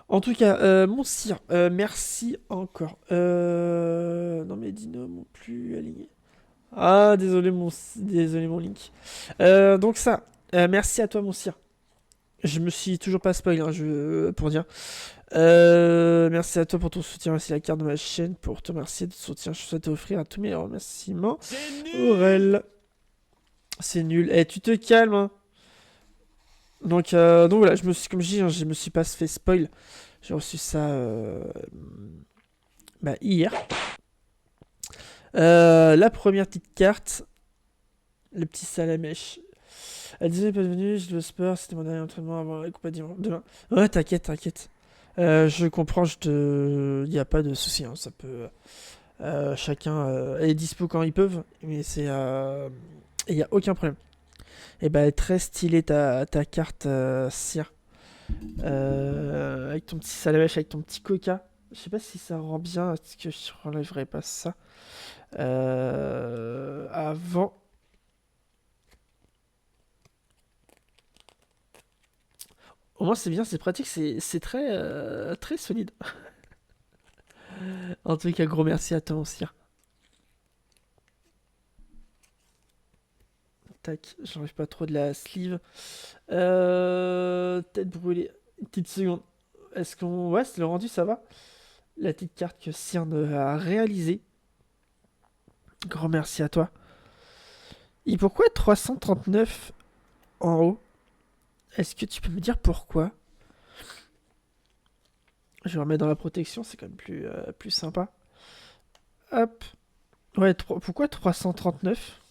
En tout cas, mon sire, merci encore. Non mais Dino m'ont plus aligné. Ah, désolé mon Link. Donc ça, merci à toi mon sire. Je me suis toujours pas spoil, hein, pour dire. Merci à toi pour ton soutien. Merci la carte de ma chaîne pour te remercier de ton soutien. Je souhaite offrir à tous mes remerciements. C'est Aurel, nul! c'est nul. Eh, tu te calmes, hein. Donc voilà, comme je dis, hein, je me suis pas fait spoil. J'ai reçu ça hier. La première petite carte, le petit salamèche. Désolé, pas venu, j'ai le sport, c'était mon dernier entraînement avant la compagnie demain. Ouais, t'inquiète. Je comprends, y a pas de souci, hein, ça peut. Chacun est dispo quand ils peuvent, mais il y a aucun problème. Et bah, très stylé ta carte, Sire. Avec ton petit salamèche, avec ton petit coca. Je sais pas si ça rend bien, est-ce que je relèverai pas ça avant. Au moins c'est bien, c'est pratique, c'est très solide. En tout cas, gros merci à toi, Sire. Tac, j'enlève pas trop de la sleeve. Tête brûlée. Une petite seconde. Est-ce qu'on... Ouais, c'est le rendu, ça va. La petite carte que Cyrne a réalisée. Grand merci à toi. Et pourquoi 339 en haut? Est-ce que tu peux me dire pourquoi? Je vais remettre dans la protection, c'est quand même plus sympa. Hop. Ouais, pourquoi 339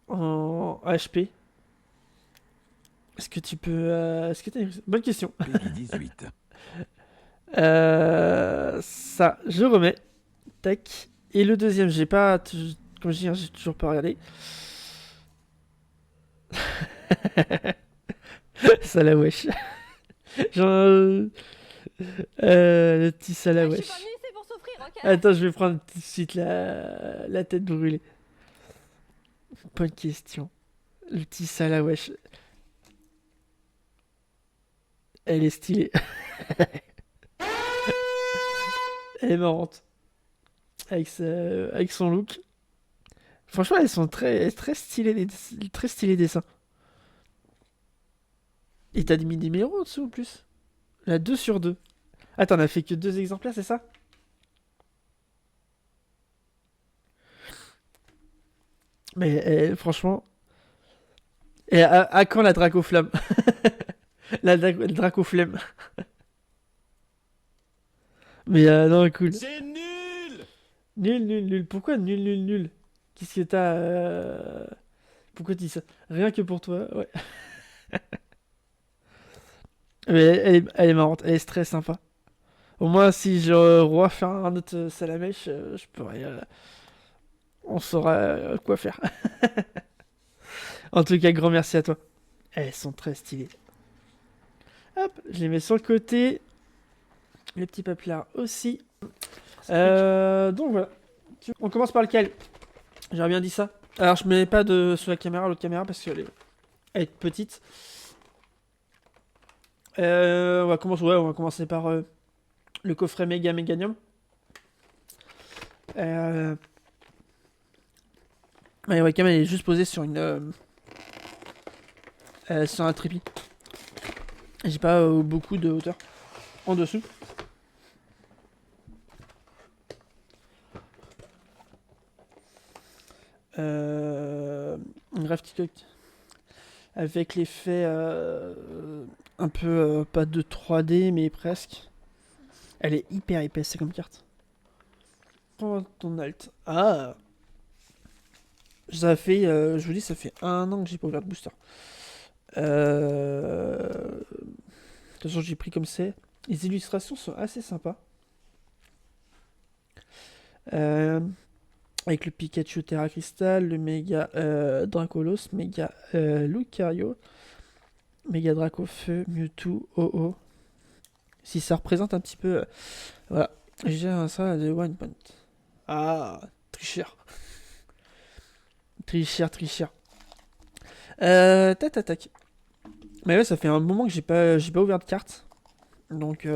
en HP? Est-ce que tu peux... Est-ce que t'as une... Bonne question. Peggy 18. Ça, je remets. Tac. Et le deuxième, j'ai pas... Comme je dis, hein, j'ai toujours pas regardé. Ça la wesh. Genre... le petit Je suis pas salawesh. venue ici pour souffrir, ok? Attends, je vais prendre tout de suite la tête brûlée. Bonne question. Le petit salawesh. Elle est stylée. Elle est marrante. Avec son look. Franchement, elles sont très stylées, très stylés dessins. Et t'as mis des numéros en dessous en plus. La 2 sur 2. Ah, t'en as fait que 2 exemplaires, c'est ça? Mais franchement. Et à quand la Dracoflamme? La Dracoflamme. Mais non, cool. C'est nul! Nul. Pourquoi nul? Qu'est-ce que t'as Pourquoi tu dis ça? Rien que pour toi, ouais. Mais elle est marrante, elle est très sympa. Au moins, si je refais un autre Salamèche, je pourrais. On saura quoi faire. En tout cas, grand merci à toi. Elles sont très stylées. Hop, je les mets sur le côté. Les petits papillards aussi. Donc voilà. On commence par lequel? J'aurais bien dit ça. Alors, je mets pas sur la caméra, l'autre caméra, parce qu'elle elle est petite. On va commencer par le coffret Mega Meganium. La webcam elle est juste posée sur sur un trépied. J'ai pas beaucoup de hauteur en dessous. Une graph TikTok avec l'effet un peu pas de 3D mais presque. Elle est hyper épaisse c'est comme carte. Prends ton alt. Ah, ça fait, je vous dis, ça fait 1 an que j'ai pas ouvert de booster. De toute façon, j'ai pris comme c'est. Les illustrations sont assez sympas. Avec le Pikachu Terra Crystal, le Mega Dracolos, Mega Lucario, Mega Draco Feu, Mewtwo, Oh. Si ça représente un petit peu. Voilà. J'ai ça de One Point. Ah, tricheur. Tricheur. Tac, tac, tac. Mais ouais, ça fait un moment que j'ai pas ouvert de carte. Donc,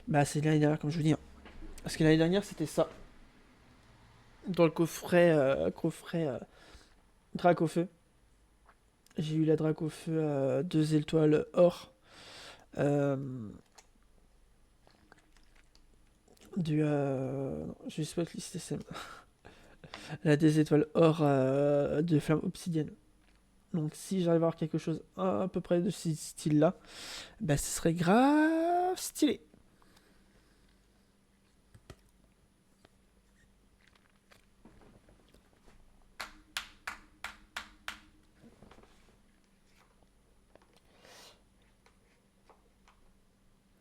bah, c'est l'année dernière, comme je vous dis, hein. Parce que l'année dernière, c'était ça. Dans le coffret Drac au feu. J'ai eu la Drac au feu 2 étoiles or. Euh, non, je vais pas lister SM. La des étoiles or de flamme obsidienne. Donc si j'arrive à avoir quelque chose à peu près de ce style-là, bah ce serait grave stylé.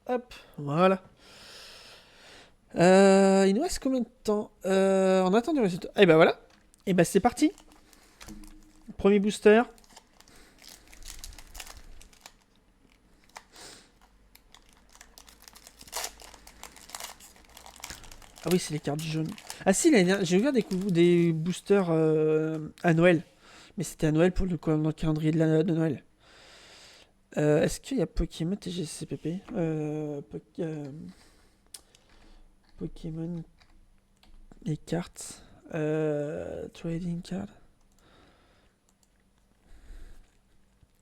Hop, voilà. Il nous reste combien de temps On attend du résultat. Et bah voilà. Et bah c'est parti. Premier booster. Ah oui, c'est les cartes jaunes. Ah si, j'ai ouvert des boosters à Noël. Mais c'était à Noël pour dans le calendrier de Noël. Est-ce qu'il y a Pokémon TGCPP Pokémon les cartes trading card.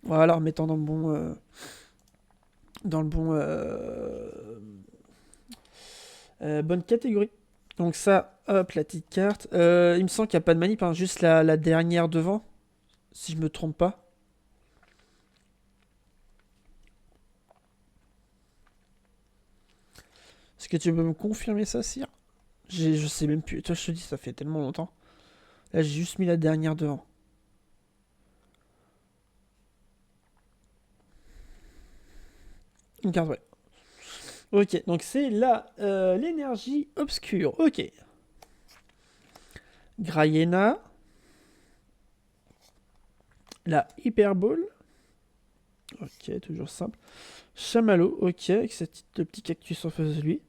Voilà, en mettant dans le bon bonne catégorie. Donc ça, hop, la petite carte. Il me semble qu'il n'y a pas de manip, hein, juste la dernière devant, si je me trompe pas. Est-ce que tu peux me confirmer ça, Sire? Je sais même plus. Toi, je te dis, ça fait tellement longtemps. Là, j'ai juste mis la dernière devant. Une carte, ouais. Ok, donc c'est l'énergie obscure. Ok. Grayena. La Hyperball. Ok, toujours simple. Chamallow, ok, avec ce petit cactus en face de lui.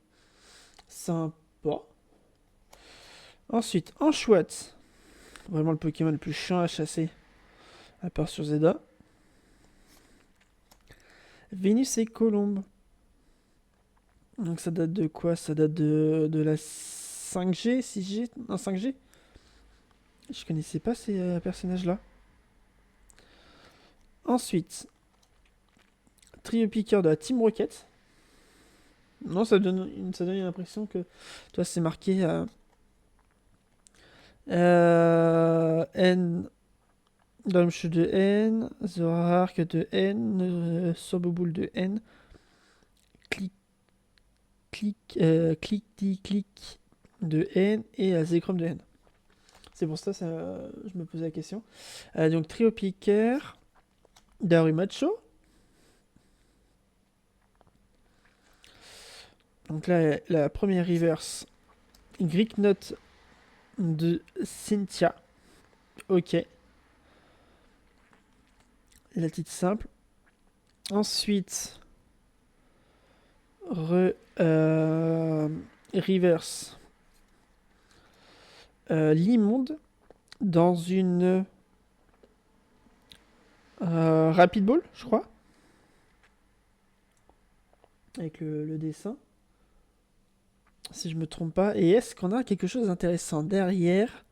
Sympa. Ensuite, Anchouette. Vraiment le Pokémon le plus chiant à chasser. À part sur Zeda. Vénus et Colombe. Donc ça date de quoi? Ça date de la 5G, 6G? Non, 5G? Je connaissais pas ces personnages-là. Ensuite, Trio Piqueur de la Team Rocket. Non, ça donne une impression que toi c'est marqué N. Domche de N, Zorark de N, Soboboul de N, Clic, Clic de N et Zekrom de N. C'est pour ça, je me posais la question. Donc Trio Piquer, Darumacho. Donc là, la première reverse, Greek Note de Cynthia. Ok. La petite simple. Ensuite, reverse l'immonde dans une Rapid Ball, je crois. Avec le dessin. Si je me trompe pas. Et est-ce qu'on a quelque chose d'intéressant derrière?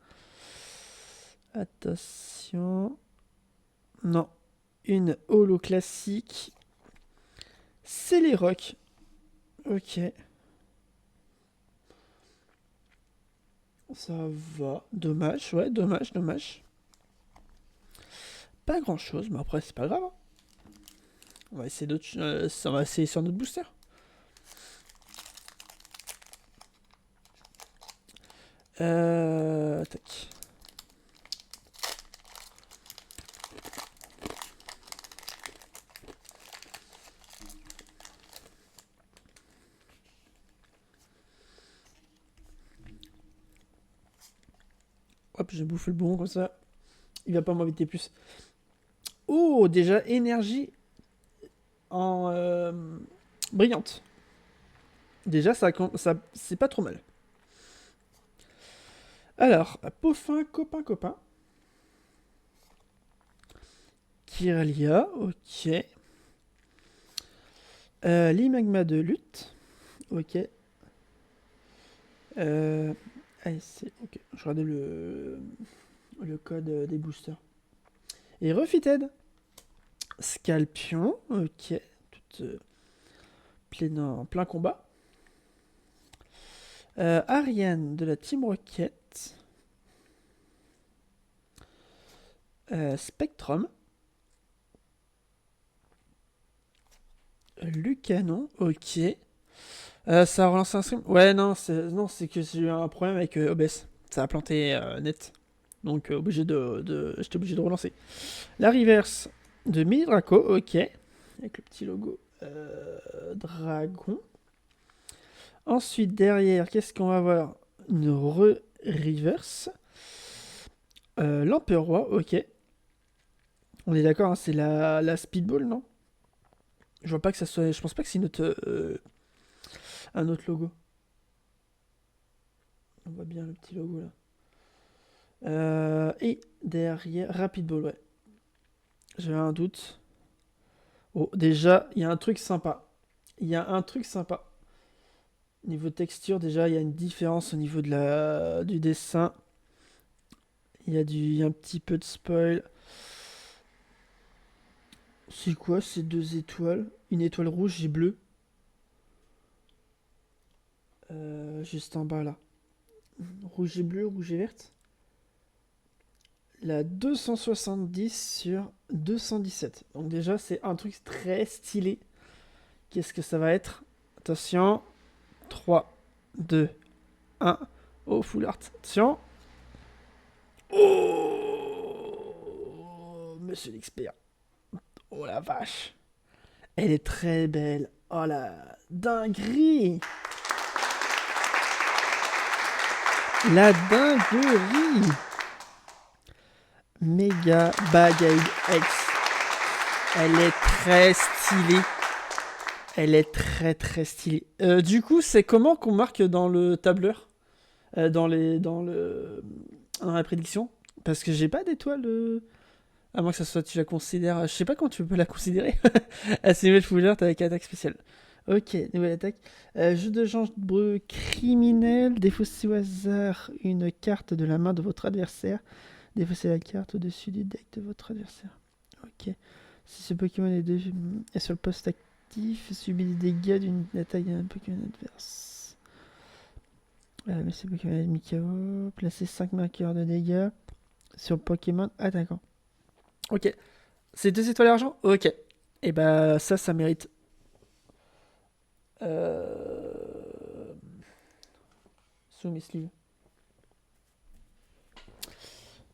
Attention. Non. Une holo classique. C'est les rocks. Ok. Ça va. Dommage, ouais, dommage. Pas grand chose, mais après, c'est pas grave, hein. On va essayer on va essayer sur notre booster. Tac. Hop, j'ai bouffé le bon comme ça. Il va pas m'embêter plus. Oh, déjà énergie en brillante. Déjà, ça c'est pas trop mal. Alors, Peaufin, copain. Spiralia, ok. L'Imagma de lutte, ok. ASC, ok. Je regardais le code des boosters. Et Refitted. Scalpion, ok. Toute, plein combat. Ariane de la Team Rocket. Spectrum. Lucanon, ok. Ça a relancé un stream. Ouais, non, c'est que j'ai eu un problème avec OBS. Ça a planté net. Donc, j'étais obligé de relancer. La reverse de Mini Draco, ok. Avec le petit logo dragon. Ensuite, derrière, qu'est-ce qu'on va avoir? Une reverse. L'Empereur Roi, ok. On est d'accord, hein, c'est la Speedball, non? Je vois pas que ça soit. Je pense pas que c'est un autre logo. On voit bien le petit logo là. Et derrière, Rapid Ball, ouais. J'avais un doute. Oh, déjà, il y a un truc sympa. Niveau texture, déjà, il y a une différence au niveau du dessin. Il y a un petit peu de spoil. C'est quoi ces deux étoiles? Une étoile rouge et bleue. Juste en bas là. Rouge et bleu, rouge et verte. La 270 sur 217. Donc déjà, c'est un truc très stylé. Qu'est-ce que ça va être? Attention. 3, 2, 1. Oh, full art. Attention. Oh, monsieur l'expert. Oh la vache. Elle est très belle. Oh la dinguerie. La dinguerie. Mega Bagade X. Elle est très stylée. Elle est très très stylée. Du coup, c'est comment qu'on marque dans le tableur dans la prédiction? Parce que j'ai pas d'étoile. À moins que ça soit, tu la considères. Je sais pas comment tu peux la considérer. Assimile full art avec attaque spéciale. Ok, nouvelle attaque. Jeu de genre breu criminel. Défaussez au hasard une carte de la main de votre adversaire. Défaussez la carte au-dessus du deck de votre adversaire. Ok. Si ce Pokémon est sur le poste actif, subit des dégâts d'une attaque d'un Pokémon adverse. Mais ce Pokémon est mis KO. Placez 5 marqueurs de dégâts sur le Pokémon attaquant. Ok. C'est 2 étoiles d'argent? Ok. Et bah ça mérite. Sous mes sleeves.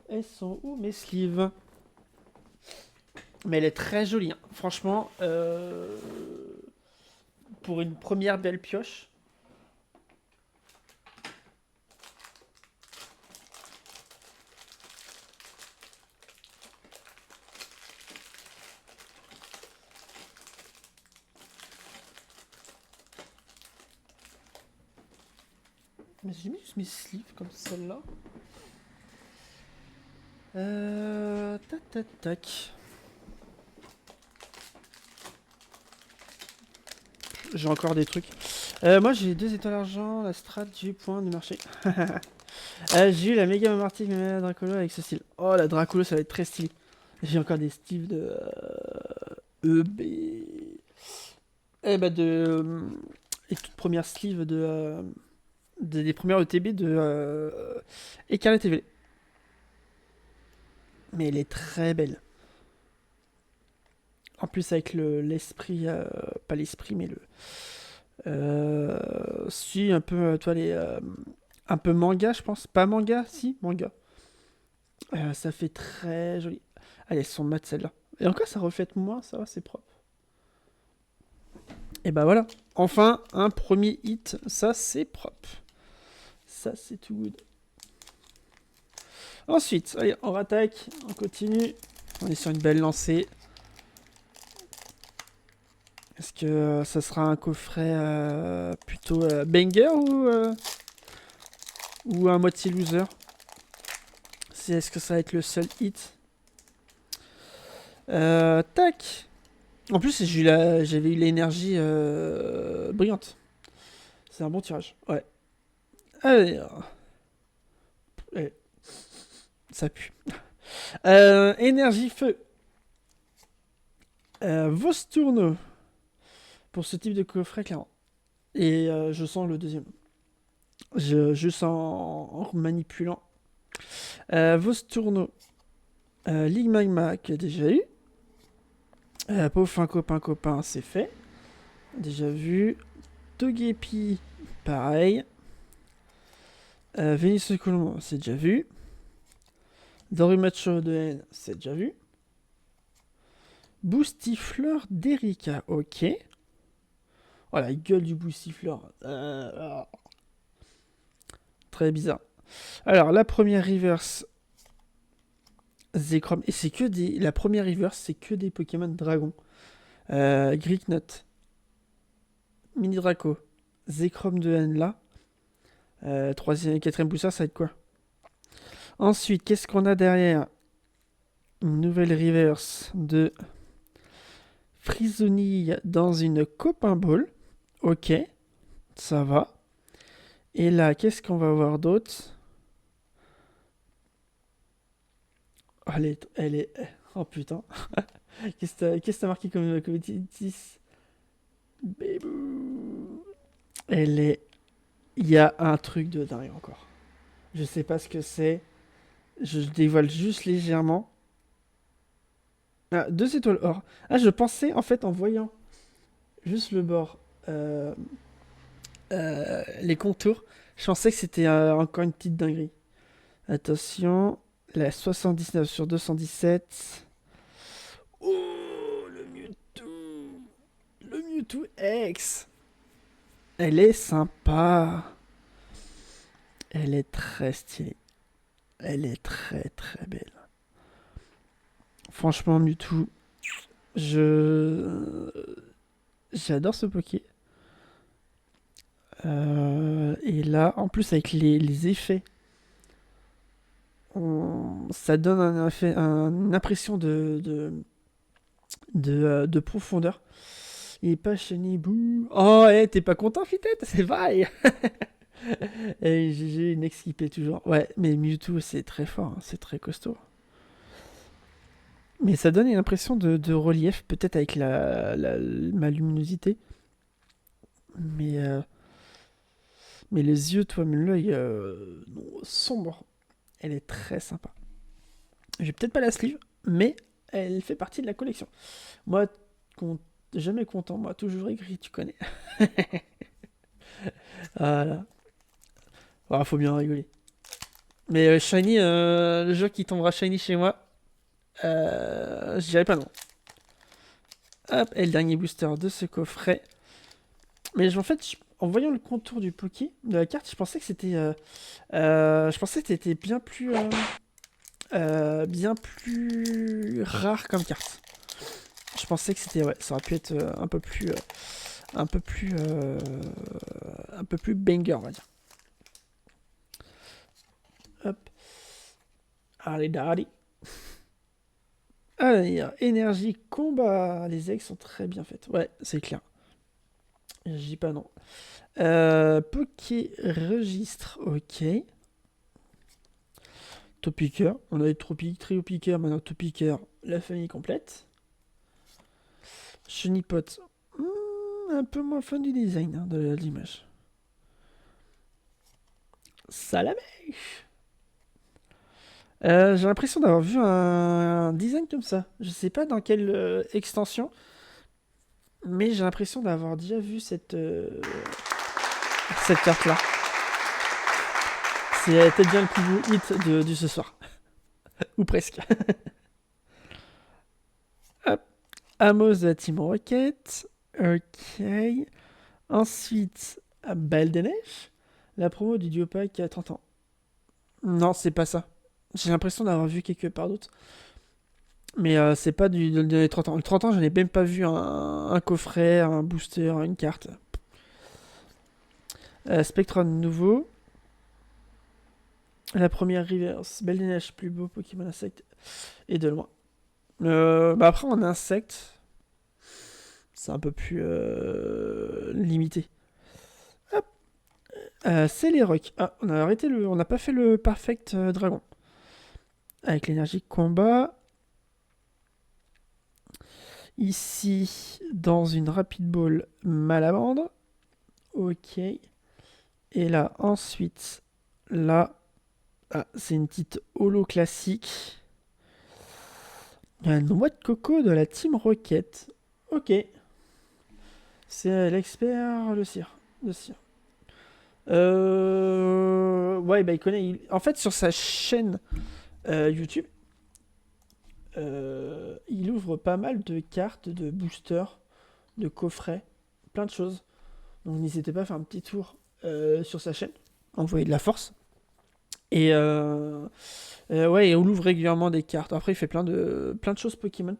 Elles sont où mes sleeves? Mais elle est très jolie, hein. Franchement, pour une première belle pioche. Mais j'ai mis juste mes sleeves comme celle-là. Tac, tac, tac. J'ai encore des trucs. Moi j'ai 2 étoiles d'argent, la strat du point du marché. J'ai eu la méga Mamartic, mais la Dracolo avec ce style. Oh, la Dracolo, ça va être très stylé. J'ai encore des styles de EB. Eh bah, les toutes premières sleeves des premières ETB de Écarlate TV. Mais elle est très belle. En plus, avec l'esprit, pas l'esprit, mais si, un peu, toi, un peu manga, je pense. Pas manga, si, manga. Ça fait très joli. Allez, elles sont mates celles-là. Et encore, ça reflète moins, ça va, c'est propre. Et bah voilà. Enfin, un premier hit. Ça, c'est propre. Ça, c'est tout good. Ensuite, allez, on rattaque. On continue. On est sur une belle lancée. Est-ce que ça sera un coffret plutôt banger ou un moitié loser? Est-ce que ça va être le seul hit? Tac. En plus, j'avais eu l'énergie brillante. C'est un bon tirage. Ouais. Allez. Ouais, ça pue. Énergie feu. Vostourno. Pour ce type de coffret, clairement. Et je sens le deuxième. Je sens en manipulant. Vostourno. Ligue Magma que déjà eu. Pauvre copain, c'est fait. Déjà vu. Togepi, pareil. Vénus Colombo, c'est déjà vu. Dorumacho de N, c'est déjà vu. Boostifleur d'Erika, ok. Oh la gueule du Boostifleur. Très bizarre. Alors la première reverse Zekrom. Et c'est que des. La première reverse, c'est que des Pokémon Dragon. Greeknut. Mini Draco. Zekrom de N là. Troisième et quatrième booster, ça va être quoi? Ensuite, qu'est-ce qu'on a derrière? Une nouvelle reverse de Frisonille dans une Copain Ball. Ok, ça va. Et là, qu'est-ce qu'on va avoir d'autre? Oh, elle est... Oh putain. Qu'est-ce que t'as marqué comme compétitif? Bébou. Elle est... Il y a un truc de dingue encore. Je sais pas ce que c'est. Je dévoile juste légèrement. Ah, 2 étoiles or. Ah, je pensais en fait en voyant juste le bord, les contours, je pensais que c'était encore une petite dinguerie. Attention, la 79 sur 217. Oh, le Mewtwo. Le Mewtwo X. Elle est sympa. Elle est très stylée. Elle est très très belle. Franchement, Mewtwo, je... J'adore ce Poké. Et là, en plus, avec les effets, ça donne une impression de profondeur. Il est pas chenille, bouh. Oh, hey, t'es pas content, Fitette? C'est vrai. Et j'ai une exquipée toujours. Ouais, mais Mewtwo, c'est très fort, hein, c'est très costaud. Mais ça donne une impression de relief, peut-être avec ma luminosité. Mais, euh, mais les yeux, toi, même l'œil sombre. Elle est très sympa. J'ai peut-être pas la sleeve, mais elle fait partie de la collection. Moi, jamais content, moi, toujours aigri, tu connais. Voilà. Ah, faut bien rigoler. Mais Shiny, le jour qui tombera Shiny chez moi, je dirais pas non. Hop, et le dernier booster de ce coffret. Mais en fait, en voyant le contour du Poké, de la carte, je pensais que c'était... je pensais que c'était bien plus rare comme carte. Je pensais que c'était... Ouais, ça aurait pu être un peu plus... un peu plus banger, on va dire. Hop. Allez, daddy. Allez, énergie, combat. Les eggs sont très bien faites. Ouais, c'est clair. Je dis pas non. Poké registre, ok. Topicker. On a Tropic, Triopicker, maintenant Topicker, la famille complète. Chenipot. Un peu moins fan du design hein, de l'image. Salamèche. J'ai l'impression d'avoir vu un design comme ça. Je sais pas dans quelle extension, mais j'ai l'impression d'avoir déjà vu cette carte-là. C'est peut-être bien le plus beau hit du ce soir. Ou presque. Hop. Amos de la Team Rocket. Ok. Ensuite, Balle des Neiges. La promo du Duopack à 30 ans. Non, c'est pas ça. J'ai l'impression d'avoir vu quelque part d'autre. Mais c'est pas des 30 ans. Le 30 ans, je n'ai même pas vu un coffret, un booster, une carte. Spectrum nouveau. La première reverse. Belle des Neiges, plus beau Pokémon Insect. Et de loin. Bah après, en insecte, c'est un peu plus limité. Hop. C'est les rocks. Ah, on a arrêté on n'a pas fait le Perfect Dragon. Avec l'énergie combat. Ici, dans une Rapid Ball Malamande. Ok. Et là, ensuite, là, c'est une petite holo classique. Il y a une noix de coco de la Team Rocket. Ok. C'est l'expert le cire. Le cire. Ouais, bah il connaît. En fait, sur sa chaîne YouTube, il ouvre pas mal de cartes, de boosters, de coffrets, plein de choses. Donc n'hésitez pas à faire un petit tour sur sa chaîne, envoyer de la force. Et ouais, et on ouvre régulièrement des cartes. Après, il fait plein de choses Pokémon.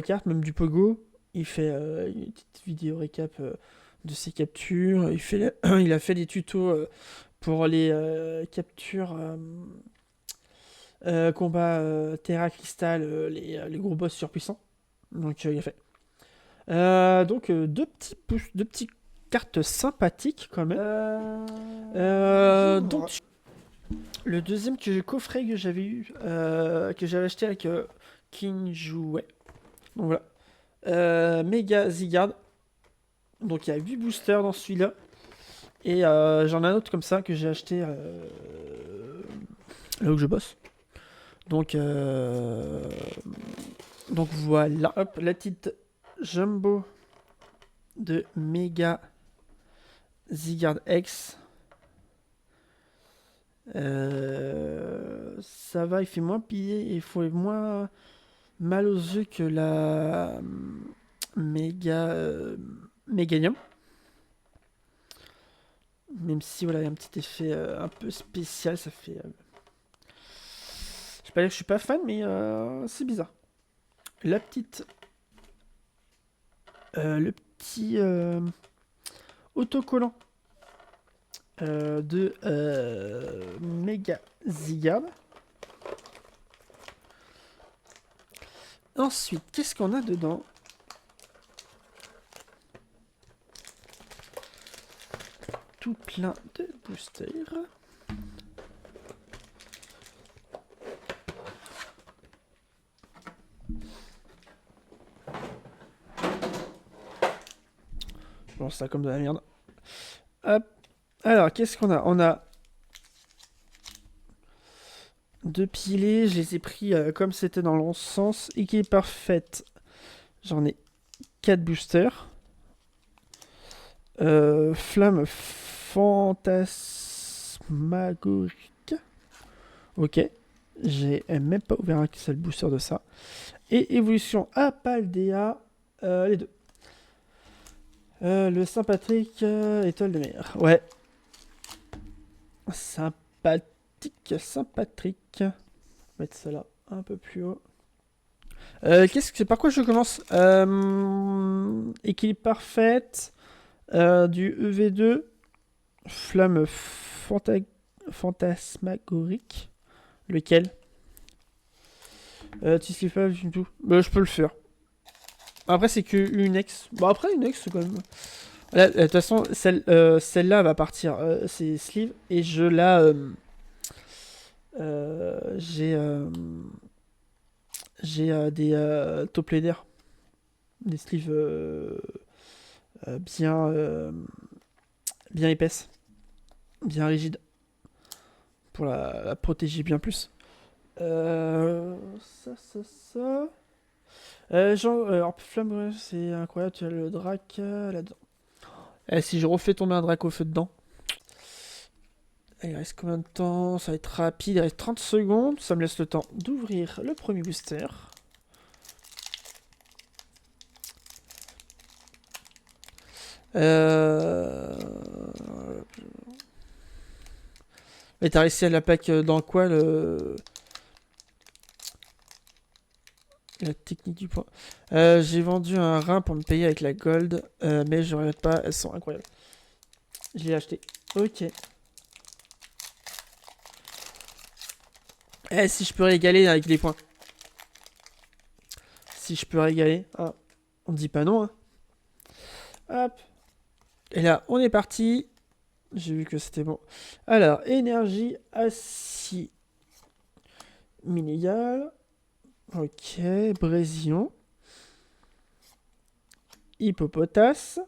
Cartes, même du Pogo. Il fait une petite vidéo récap de ses captures. Il a fait des tutos pour les captures combat Terra Crystal, les gros boss surpuissants. Donc il a fait. Donc deux petits cartes sympathiques quand même. Donc le deuxième coffret que j'avais eu, que j'avais acheté avec King Jouet. Donc voilà. Méga Zygarde. Donc il y a 8 boosters dans celui-là. Et j'en ai un autre comme ça que j'ai acheté là où je bosse. Donc voilà. Hop, la petite Jumbo de Mega Zygarde X. Ça va, il fait moins piller, il faut moins mal aux yeux que la Meganium. Même si voilà, il y a un petit effet un peu spécial, ça fait. Je vais pas dire que je suis pas fan, mais c'est bizarre. La petite. Le petit autocollant de Mega Zygarde. Ensuite, qu'est-ce qu'on a dedans? Tout plein de boosters. Bon, ça comme de la merde. Hop. Alors, qu'est-ce qu'on a? On a deux pilés. Je les ai pris comme c'était dans le sens. Équipe parfaite. J'en ai 4 boosters. Flamme fantasmagorique. Ok. J'ai même pas ouvert un seul booster de ça. Et évolution Apaldea. Les deux. Le Saint-Patrick, étoile de mer. Ouais. Sympathique, Saint-Patrick. On va mettre ça là, un peu plus haut. Par quoi je commence? Équilibre parfaite. Du EV2. Flamme fantasmagorique. Lequel? Tu sais pas du tout. Je peux le faire. Après, c'est que une ex. Bon, après, une ex, c'est quand même. De toute façon, celle-là va partir. C'est sleeve. Et je la. J'ai des top leaders. Des sleeves bien épaisses. Bien rigides. Pour la protéger bien plus. Ça. Alors, flamme, c'est incroyable. Tu as le drac là-dedans. Si je refais tomber un drac au feu dedans. Il reste combien de temps? Ça va être rapide, il reste 30 secondes. Ça me laisse le temps d'ouvrir le premier booster. Et t'as réussi à la plaque dans quoi la technique du point. J'ai vendu un rein pour me payer avec la gold, mais je regrette pas, elles sont incroyables. Je l'ai acheté. Ok. Si je peux régaler avec les points. si je peux régaler. Ah, on dit pas non. Hein. Hop. Et là, on est parti. J'ai vu que c'était bon. Alors, énergie, acier. Minégal. Ok, Brésion. Hippopotas.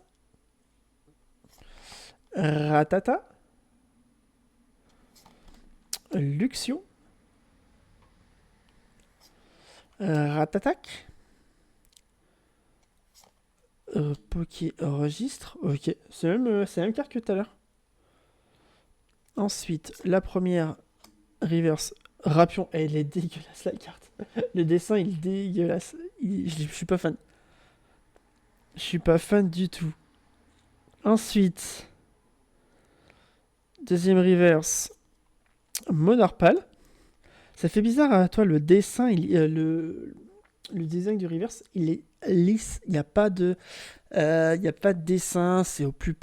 Ratata. Luxio. Ratatac. Poké registre. Ok, c'est la même carte que tout à l'heure. Ensuite, la première reverse Rapion. Elle est dégueulasse la carte. Le dessin il est dégueulasse. Je suis pas fan. Je suis pas fan du tout. Ensuite, deuxième reverse Monarpal. Ça fait bizarre à toi le dessin. Le design du reverse il est lisse. Il n'y a pas de dessin. C'est au plus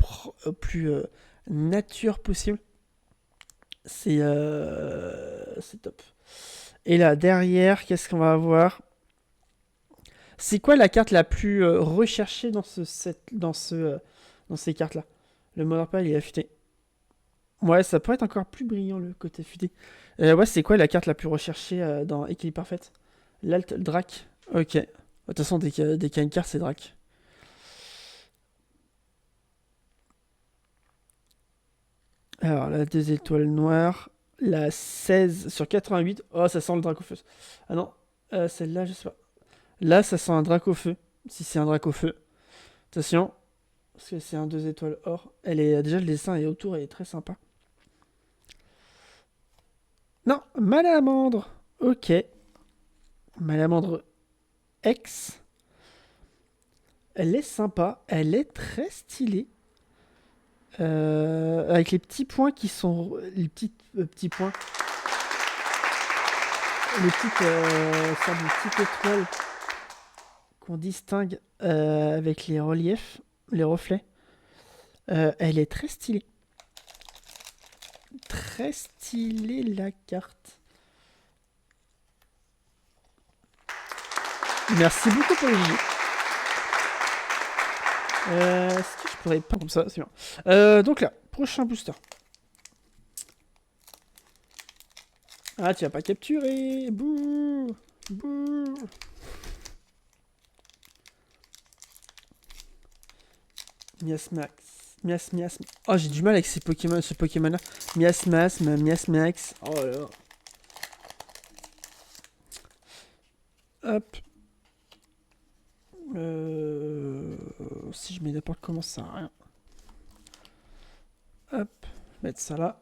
nature possible. C'est top. Et là, derrière, qu'est-ce qu'on va avoir? C'est quoi la carte la plus recherchée dans ces cartes-là? Le Monarpal, il est affûté. Ouais, ça pourrait être encore plus brillant, le côté affûté. Ouais, c'est quoi la carte la plus recherchée dans Équilibre Parfait? L'Alt Drac. Ok. De toute façon, dès qu'il y a une carte, c'est Drac. Alors, la 2 étoiles noires. La 16 sur 88. Oh, ça sent le drac au feu. Ah non, celle-là, je sais pas. Là, ça sent un drac au feu. Si c'est un drac au feu. Attention. Parce que c'est un 2 étoiles or. Déjà, le dessin est autour, elle est très sympa. Non, Malamandre. Ok. Malamandre X. Elle est sympa. Elle est très stylée. Avec les petits points qui sont... Les petits points. Les sortes de petites étoiles qu'on distingue avec les reliefs, les reflets. Elle est très stylée. Très stylée la carte. Merci beaucoup pour le jeu. Est-ce que je pourrais pas comme ça? C'est bien. Donc là, prochain booster. Ah, tu vas pas capturer. Bouh. Bouh. Miasmax. Mias. Oh, j'ai du mal avec ce Pokémon-là. Miasmax. Oh là là. Hop. Si je mets n'importe comment, ça sert à rien. Hop. Mettre ça là.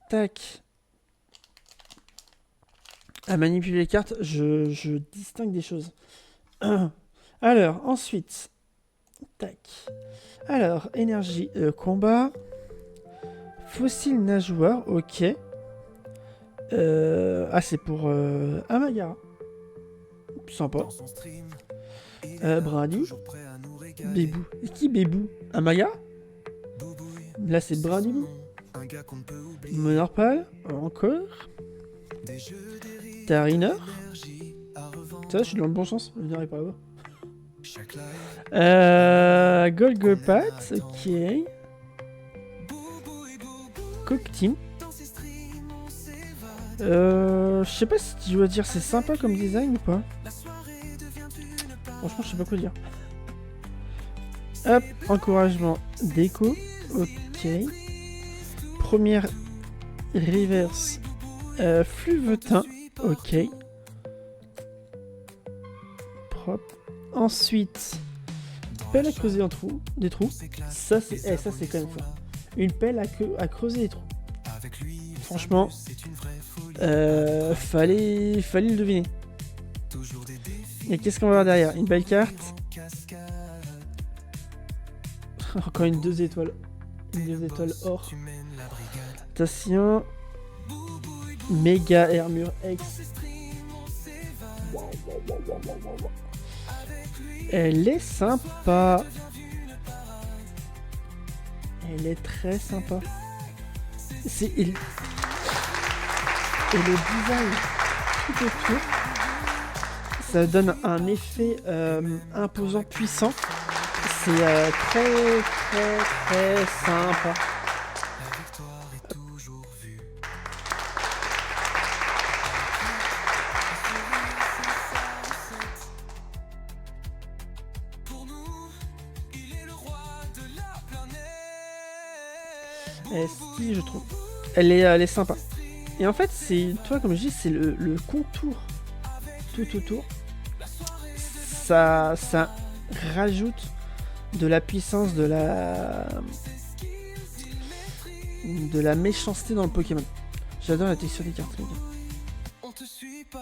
Tac. À manipuler les cartes, je distingue des choses. Alors, ensuite. Tac. Alors, énergie combat. Fossile nageoire, ok. Ah, c'est pour Amagara. Sympa. Brady. Bébou. Et qui Bébou? Amagara? Là, c'est Brady. Monarpal. Encore. Tariner. Ça, je suis dans le bon sens. Je n'irai pas là-bas. Golgopat. Ok. Cockteam. Je sais pas si tu dois dire c'est sympa comme design ou pas. Franchement, je sais pas quoi dire. Hop, encouragement déco. Ok. Première reverse Fluvetin. Ok. Propre. Ensuite, pelle à creuser des trous. Ça, c'est quand même fort. Une pelle à creuser des trous. Franchement, fallait le deviner. Et qu'est-ce qu'on va avoir derrière? Une belle carte. Encore une 2 étoiles. Une 2 étoiles or. Attention. Méga Armure X. Elle est sympa. Elle est très sympa. Et le design tout autour. Ça donne un effet imposant, puissant. C'est très, très, très sympa. Si, je trouve. Elle est sympa. Et en fait, c'est, toi, comme je dis, c'est le contour tout autour. Ça rajoute de la puissance, de la méchanceté dans le Pokémon. J'adore la texture des cartes, les gars.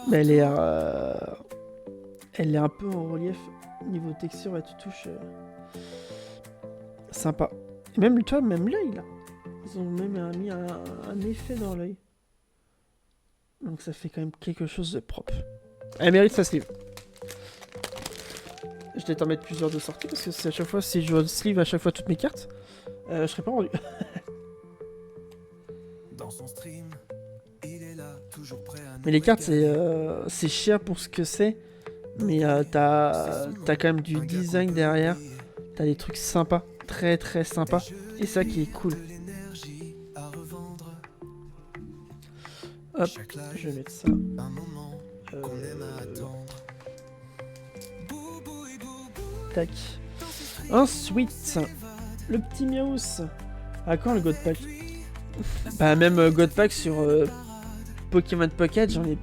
Mais elle est un peu en relief. Niveau texture, ouais, tu touches. Sympa. Et même, toi, même l'œil, là. Ils ont même mis un effet dans l'œil. Donc ça fait quand même quelque chose de propre. Elle mérite sa sleeve. Je vais t'en mettre plusieurs de sortie parce que c'est à chaque fois, si je joue sleeve à chaque fois toutes mes cartes, je serais pas rendu. Dans son stream, il est là, toujours prêt à Mais les cartes, c'est cher pour ce que c'est. Mais t'as quand même du design derrière. T'as des trucs sympas, très très sympas. Et ça qui est cool. Hop, je vais mettre ça. Tac. Ensuite, le petit Miaus. À quand le God Pack? Bah même God Pack sur Pokémon Pocket, j'en ai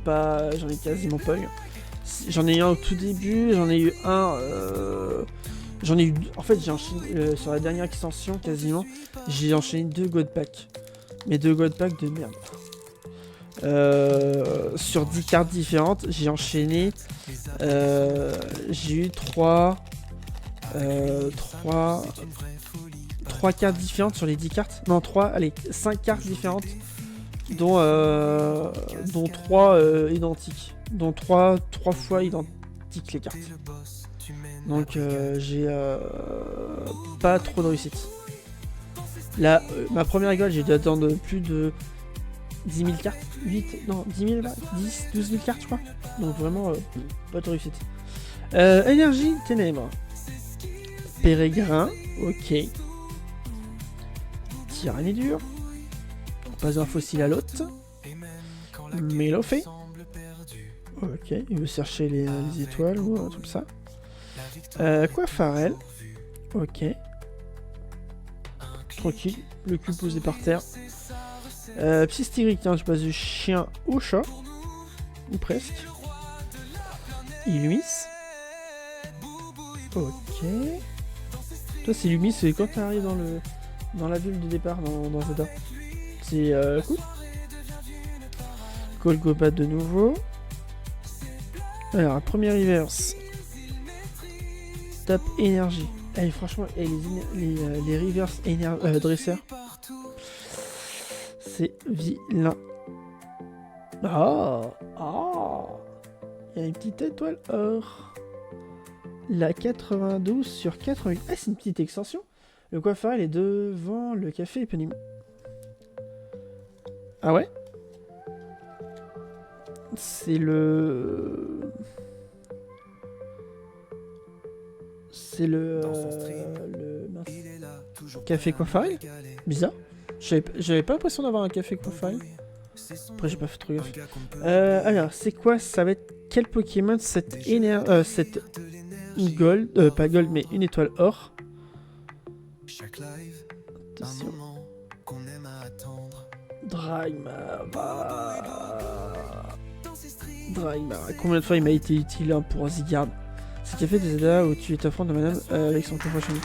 quasiment pas eu. J'en ai eu un au tout début, j'en ai eu un. En fait, j'ai enchaîné sur la dernière extension quasiment. J'ai enchaîné 2 God Pack. Mais 2 God Pack de merde. Sur 10 cartes différentes, j'ai enchaîné. J'ai eu 3 cartes différentes sur les 10 cartes. Non, 5 cartes différentes. Dont 3 identiques. Dont 3 fois identiques les cartes. Donc j'ai pas trop de réussite. Là, ma première école, j'ai dû attendre plus de 10 000 cartes, 8, non, 10 000, 10, 12 000 cartes, je crois. Donc vraiment, pas de réussite. Énergie, ténèbres. Pérégrin, ok. Tyrannie dure. Pas un fossile à l'autre. Mélofée. Ok, il veut chercher les étoiles ou un truc comme ça. Coiffarel. Ok. Tranquille, le cul posé par terre. Psystérique, hein, je passe du chien au chat. Ou presque. Illumis. Ok. Toi, c'est Illumis, c'est quand tu arrives dans la ville de départ dans Zelda. C'est cool. Golgobat de nouveau. Alors, premier reverse. Top énergie. Allez, franchement, les reverse dresseurs. C'est vilain. Oh, il y a une petite étoile or. La 92 sur 88. Ah, c'est une petite extension. Le coiffeur, il est devant le café éponyme. Ah ouais? C'est le mince. Café Coiffarel. Bizarre. J'avais pas l'impression d'avoir un café Coiffarel. Après, j'ai pas fait trop gaffe. Alors, c'est quoi? Ça va être quel Pokémon cette gold, pas gold, mais une étoile or. Attention. Dragmar. Combien de fois il m'a été utile hein, pour Zygarde? C'est café des Zelda où tu es offrande de madame avec son coffre chez nous.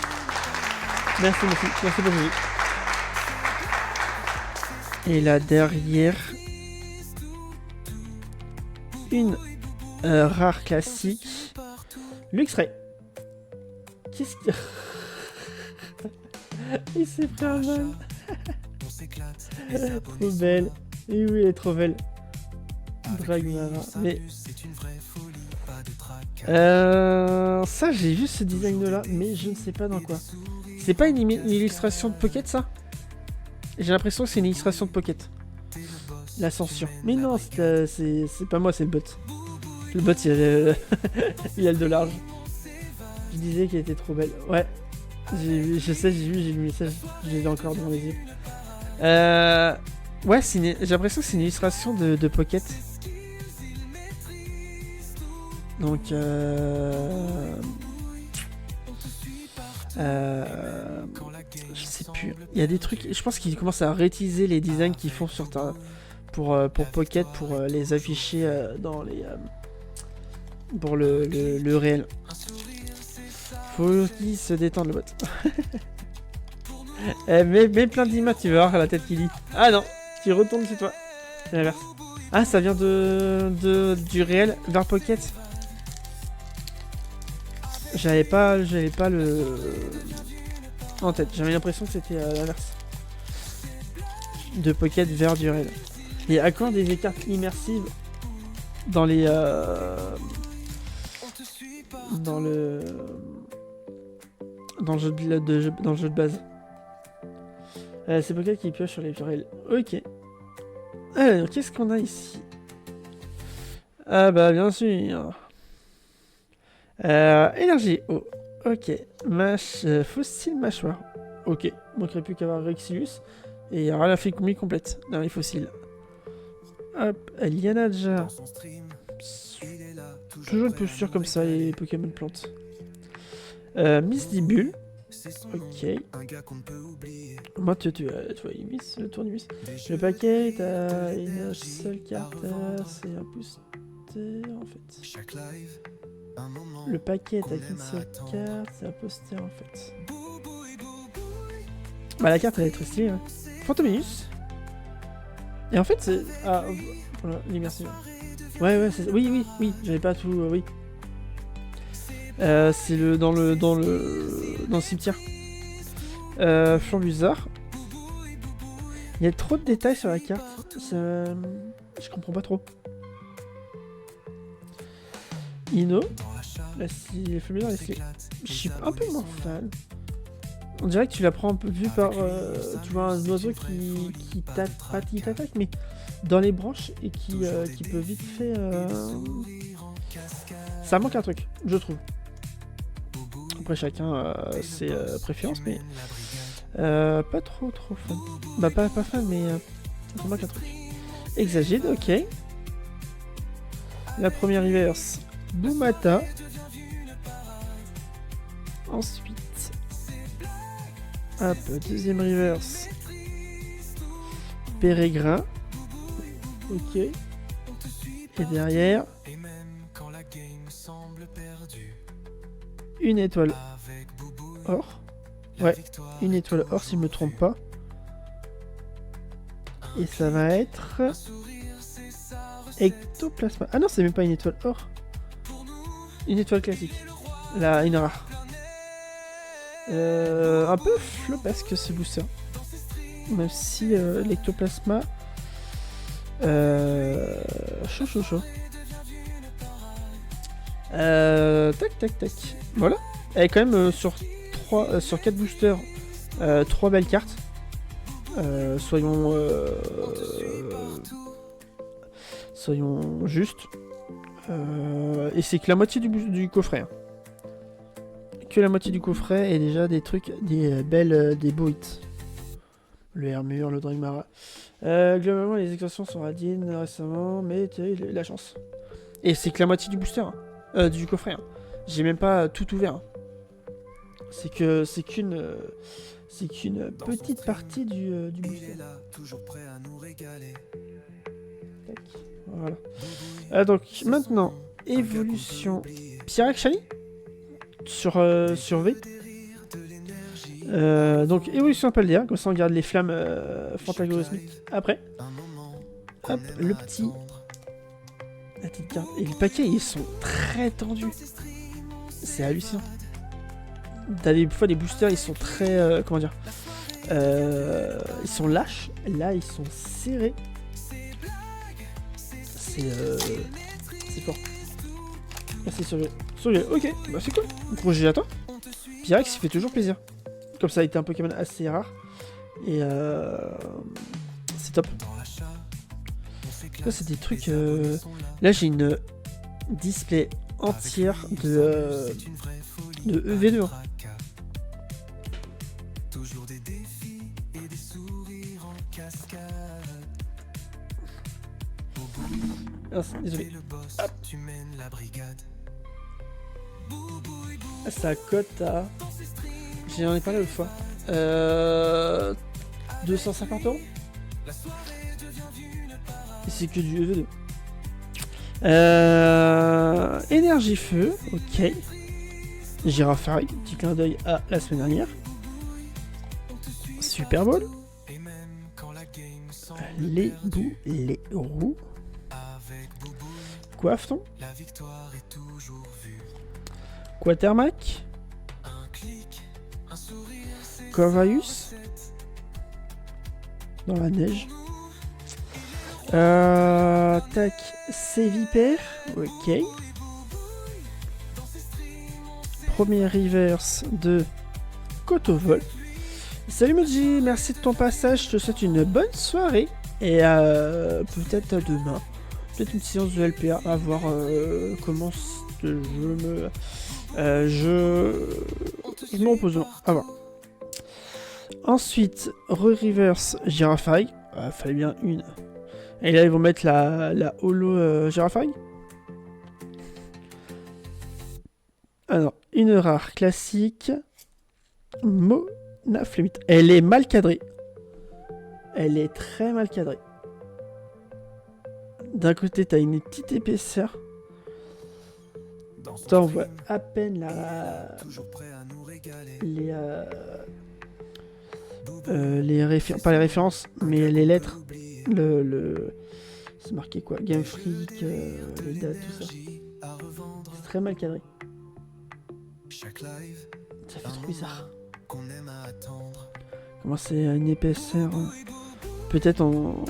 Merci beaucoup. Et là derrière, une rare classique, Luxray. Qu'est-ce que... Il s'est pris un mal. Trop belle. Et oui, elle est trop belle. Dragmara. Mais... ça, j'ai vu ce design-là, mais je ne sais pas dans quoi. C'est pas une illustration de Pocket, ça? J'ai l'impression que c'est une illustration de Pocket. L'ascension. Mais non, c'est pas moi, c'est le bot. Le bot, il a le dollar. Je disais qu'elle était trop belle. Ouais. Je sais, j'ai vu le message. Je l'ai encore dans les yeux. Ouais, j'ai l'impression que c'est une illustration de Pocket. Donc, je sais plus. Il y a des trucs. Je pense qu'ils commencent à réutiliser les designs qu'ils font sur pour Pocket pour les afficher dans les pour le réel. Faut qu'il se détende le bot. Mets plein d'images, tu vas voir la tête qui lit. Ah non, tu retournes chez toi. C'est l'inverse. Ah, ça vient du réel vers Pocket. J'avais pas le en tête. J'avais l'impression que c'était l'inverse. De Pocket vers du réel. Et à quand des cartes immersives dans les dans le jeu de base. C'est Pocket qui pioche sur les réels. Ok. Alors, qu'est-ce qu'on a ici? Ah bah bien sûr. Énergie. Oh. Ok. Fossile mâchoire. Ok. Manquerait plus qu'avoir Rexilus. Et il y aura la fille complète dans les fossiles. Hop. Liana déjà. Toujours une posture comme ça, les Pokémon plantes. Misdibule. Ok. Moi, tu vois, il miss le tournevis. Le paquet, t'as une seule carte, c'est un poster en fait. Le paquet, t'as qu'une seule carte, c'est un poster en fait. Bah, la carte elle est très stylée. Hein. Fantominus. Et en fait, c'est. Ah, voilà, l'immersion. Ouais, c'est. Oui, j'avais pas tout. Oui. C'est dans le cimetière. Flambuzard. Il y a trop de détails sur la carte. Je comprends pas trop. Ino. Les Flambuzard, je suis un peu moins fan. On dirait que tu la prends un peu vu par. Tu vois un oiseau qui t'attaque, mais dans les branches et qui peut vite fait. Ça manque un truc, je trouve. Après chacun ses préférences, mais pas trop fan. Bah pas fan, mais ça manque un truc. Exagide, ok. La première reverse, Boumata. Ensuite, hop, deuxième reverse, Pérégrin. Ok. Et derrière, une étoile or. Ouais, une étoile or si je me trompe pas. Et ça va être Ectoplasma. Ah non, c'est même pas une étoile or. Une étoile classique. Une rare. Un peu flopesque ce booster. Même si l'ectoplasma. Chaud. Tac. Voilà. Elle est quand même sur 4 boosters, 3 belles cartes. Soyons justes. Et c'est que la moitié du coffret. Hein. Que la moitié du coffret et déjà des trucs, des beaux hits. Le Hermure, le Dragmara. Globalement, les extensions sont radines récemment, mais tu as eu la chance. Et c'est que la moitié du booster, hein. Du coffret. Hein. J'ai même pas tout ouvert. Hein. C'est qu'une petite partie du booster. Tac. Voilà. Donc maintenant, évolution Pyrax Shiny sur V. Donc évolution Paldear, comme ça on garde les flammes fantasmagoriques après. Hop, la petite carte. Et les paquets ils sont très tendus. C'est hallucinant. T'as des fois des boosters ils sont très comment dire, ils sont lâches. Là ils sont serrés. C'est fort. Ah, c'est surveillé. Ok, bah c'est cool. Gros GG à toi. Pyrax il fait toujours plaisir. Comme ça a été un Pokémon assez rare. Et c'est top. Là c'est des trucs. Là j'ai une display entière de EV2. Hein. Toujours des défis et des sourires en cascade. Ah, désolé. T'es le boss, tu mènes la brigade. Ah, ça cote à... J'en ai parlé l'autre fois. 250 €. Et c'est que du EV2. Énergie feu, ok. Girafari, petit clin d'œil à la semaine dernière. Super Bowl. Et même quand la game semble Les bouts, les roues. avec Boubou, Coiffeton. la victoire est toujours vue. Quatermac. Un clic, un sourire, c'est Corvus. Dans la neige. Tac. Sévipère. Ok. Premier reverse de Cotovol. Salut Moji, merci de ton passage. Je te souhaite une bonne soirée. Et peut-être à demain. Peut-être une séance de LPA. À voir comment je me. Je me repose. À voir. Ensuite, reverse Girafari. Fallait bien une. Et là, ils vont mettre la holo Girafari. Alors, une rare classique. Mona Flemit. Elle est mal cadrée. Elle est très mal cadrée. D'un côté, t'as une petite épaisseur. dans son T'en vois stream, à peine la... toujours prêt à nous régaler. Pas les références, mais les lettres. Oublier C'est marqué quoi? Game Freak, les dates, tout ça. à revendre C'est très mal cadré. chaque live Ça fait trop bizarre. qu'on aime à attendre. Comment c'est une épaisseur peut-être en...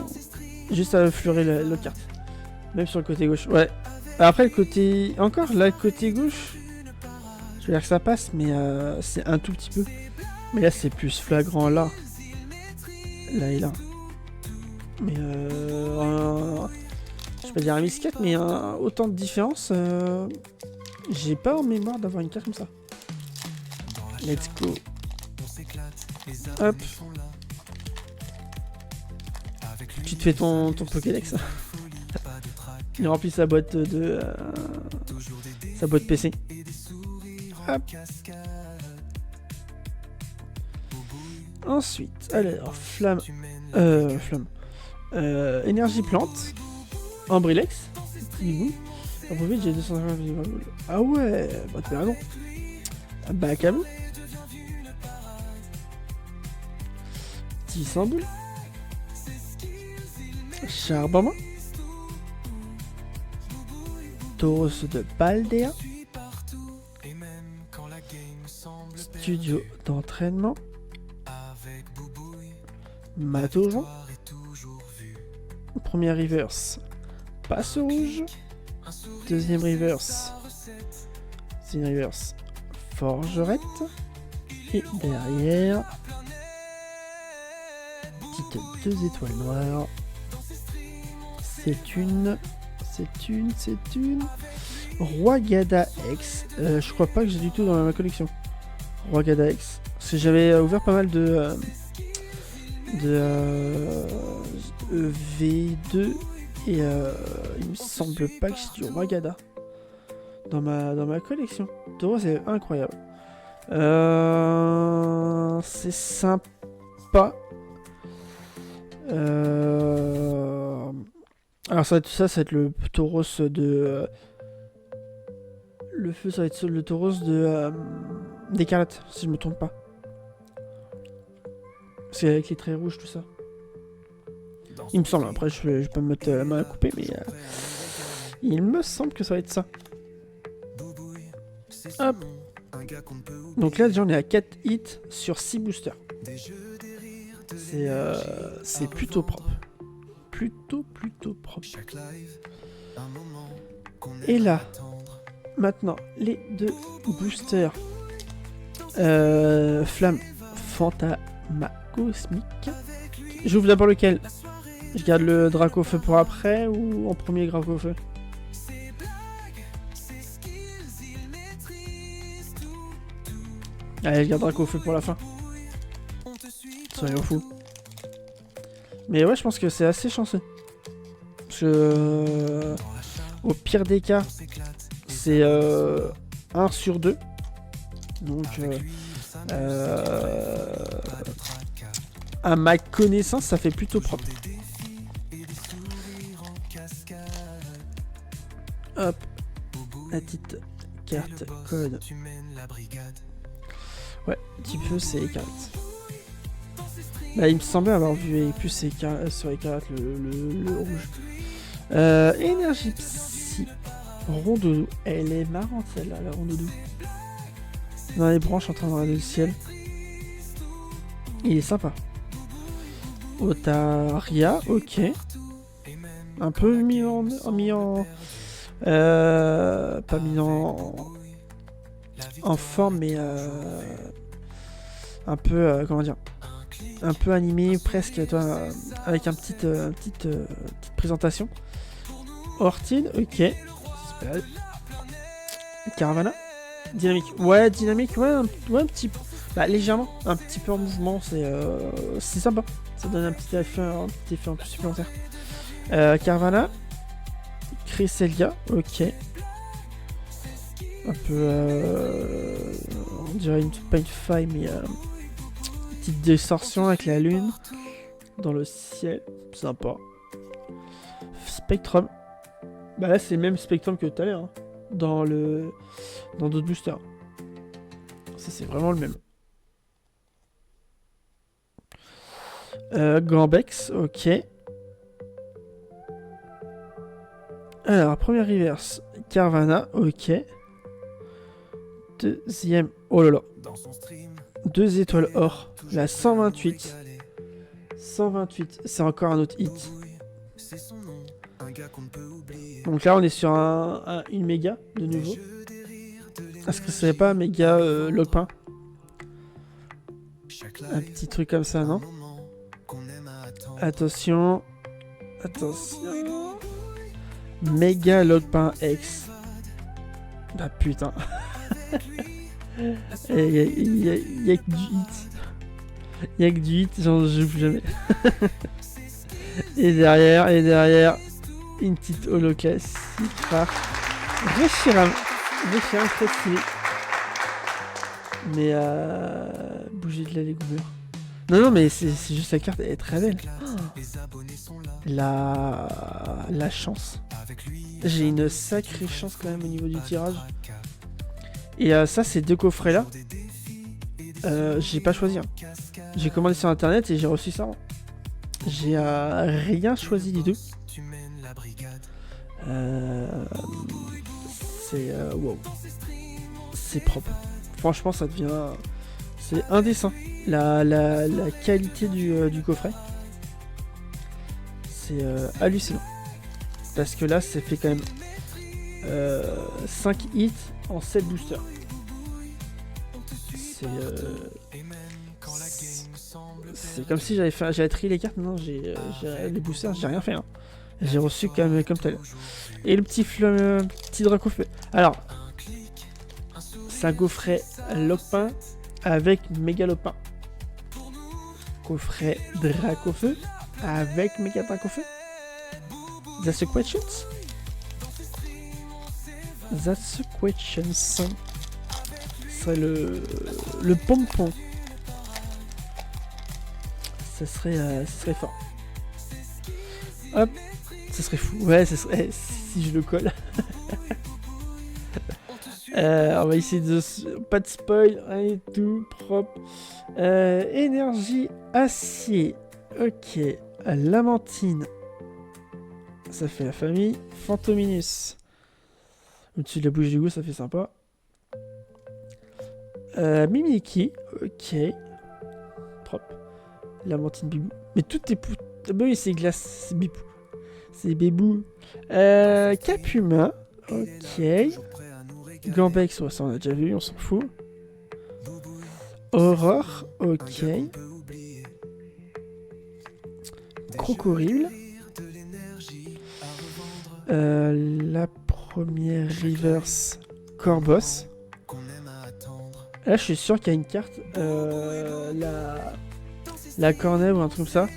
Juste à fleurer la carte. Même sur le côté gauche. Ouais. Après le côté... Encore là, le côté gauche. Je veux dire que ça passe, mais c'est un tout petit peu. Mais là, c'est plus flagrant là. Là et là. Mais je vais pas dire un Miss 4, mais autant de différence. J'ai pas en mémoire d'avoir une carte comme ça. Let's go. Hop. Tu te fais ton Pokédex. Il remplit sa boîte de... sa boîte PC. Hop. Ensuite, alors, flamme... flamme. Énergie plante. Ambrilex. En profite, j'ai 250. Ah ouais, bah t'as raison. Bah, Cabou. Petit boule. Charbonnement. Tauros de Baldea. Studio d'entraînement. Mataujon. Premier reverse. Passe rouge. Deuxième reverse. C'est une reverse. Forgerette. Et derrière. Petite 2 étoiles noires. C'est une Roi Gada X. Je crois pas que j'ai du tout dans ma collection. Roi Gada X. Parce que j'avais ouvert pas mal de V2 et il me semble pas que j'ai du Roi Gada dans ma collection. Tauros, c'est incroyable. C'est sympa. Alors ça va être le Tauros de... le feu, ça va être le Tauros de... d'Écarlate, si je me trompe pas. C'est avec les traits rouges, tout ça. Il me semble, après je vais pas me mettre la main à couper, mais... il me semble que ça va être ça. Hop. Donc là, déjà, on est à 4 hits sur 6 boosters. C'est plutôt propre. Plutôt propre. Et là, maintenant, les deux boosters Flamme Phantama Cosmique. J'ouvre d'abord lequel? Je garde le Draco Feu pour après ou en premier Draco Feu? Allez, je garde Dracofeu pour la fin. Soyons fous. Mais ouais, je pense que c'est assez chanceux. Parce que... au pire des cas, c'est 1 sur 2. Donc... à ma connaissance, ça fait plutôt propre. Hop. La petite carte code. Ouais, un petit peu c'est écarlate. Bah, il me semblait avoir vu plus sur écarlate le rouge. Énergie psy. Rondoudou. Elle est marrante celle-là, la rondoudou. Dans les branches en train de regarder le ciel. Il est sympa. Otaria, ok. Un peu mis en pas mis en forme, mais un peu, comment dire, un peu animé, presque, toi, avec petite présentation. Ortide, ok. Caravana. Dynamique. Ouais, dynamique, ouais, un petit peu. Bah, légèrement, un petit peu en mouvement, c'est sympa. Ça donne un petit effet en plus supplémentaire. Caravana. Cresselia, ok. Un peu, on dirait pas une faille, mais une petite distorsion avec la lune dans le ciel, sympa. Spectrum. Bah là, c'est le même Spectrum que tout à l'heure, hein, dans d'autres boosters. Ça, c'est vraiment le même. Gambex, ok. Alors, première reverse, Carvana, ok. Deuxième, oh là là. 2 étoiles or, la 128. 128, c'est encore un autre hit. Donc là, on est sur une méga de nouveau. Est-ce que ce serait pas un méga lopin? Un petit truc comme ça, non? Attention. Attention. Méga lopin X. Ah putain. Il y a que du hit. Il y a que du hit, j'en joue plus jamais. et derrière, une petite holo classique par Reshiram. Reshiram très stylé. Mais bouger de la légumière. Non, mais c'est juste la carte, elle est très belle. Oh. La chance. J'ai une sacrée chance quand même au niveau du tirage. Et ça, ces 2 coffrets là, j'ai pas choisi. Hein. J'ai commandé sur internet et j'ai reçu ça. Hein. J'ai rien choisi du tout. C'est wow. C'est propre. Franchement, ça devient. C'est indécent. La qualité du coffret. C'est hallucinant. Parce que là, ça fait quand même 5 hits en 7 boosters. C'est comme si j'avais trié les cartes. Non, j'ai les boosters, j'ai rien fait. Hein. J'ai reçu comme tel. Et le petit Dracofeu. Alors, c'est un coffret Lopin avec méga Lopin. Coffret Dracofeu avec méga Dracofeu. That's a question. That's a question. Ce serait le pompon. Ça serait fort. Hop, ça serait fou. Ouais, ça serait si je le colle. On va essayer de pas de spoil, rien et tout propre. Énergie acier. Ok, Lamantine. Ça fait la famille. Fantominus. Au-dessus de la bouche du goût, ça fait sympa. Mimiki. Ok. Propre. Lamantine Bibou. Mais tout est pou... Ah bah oui, c'est glace. C'est Bibou. C'est Bébou. Capuma. Ok. Gambex, ça on a déjà vu, on s'en fout. Aurore. Ok. Crocorille. La première reverse Corboss. Là, je suis sûr qu'il y a une carte, la cornèbre ou un truc comme ça.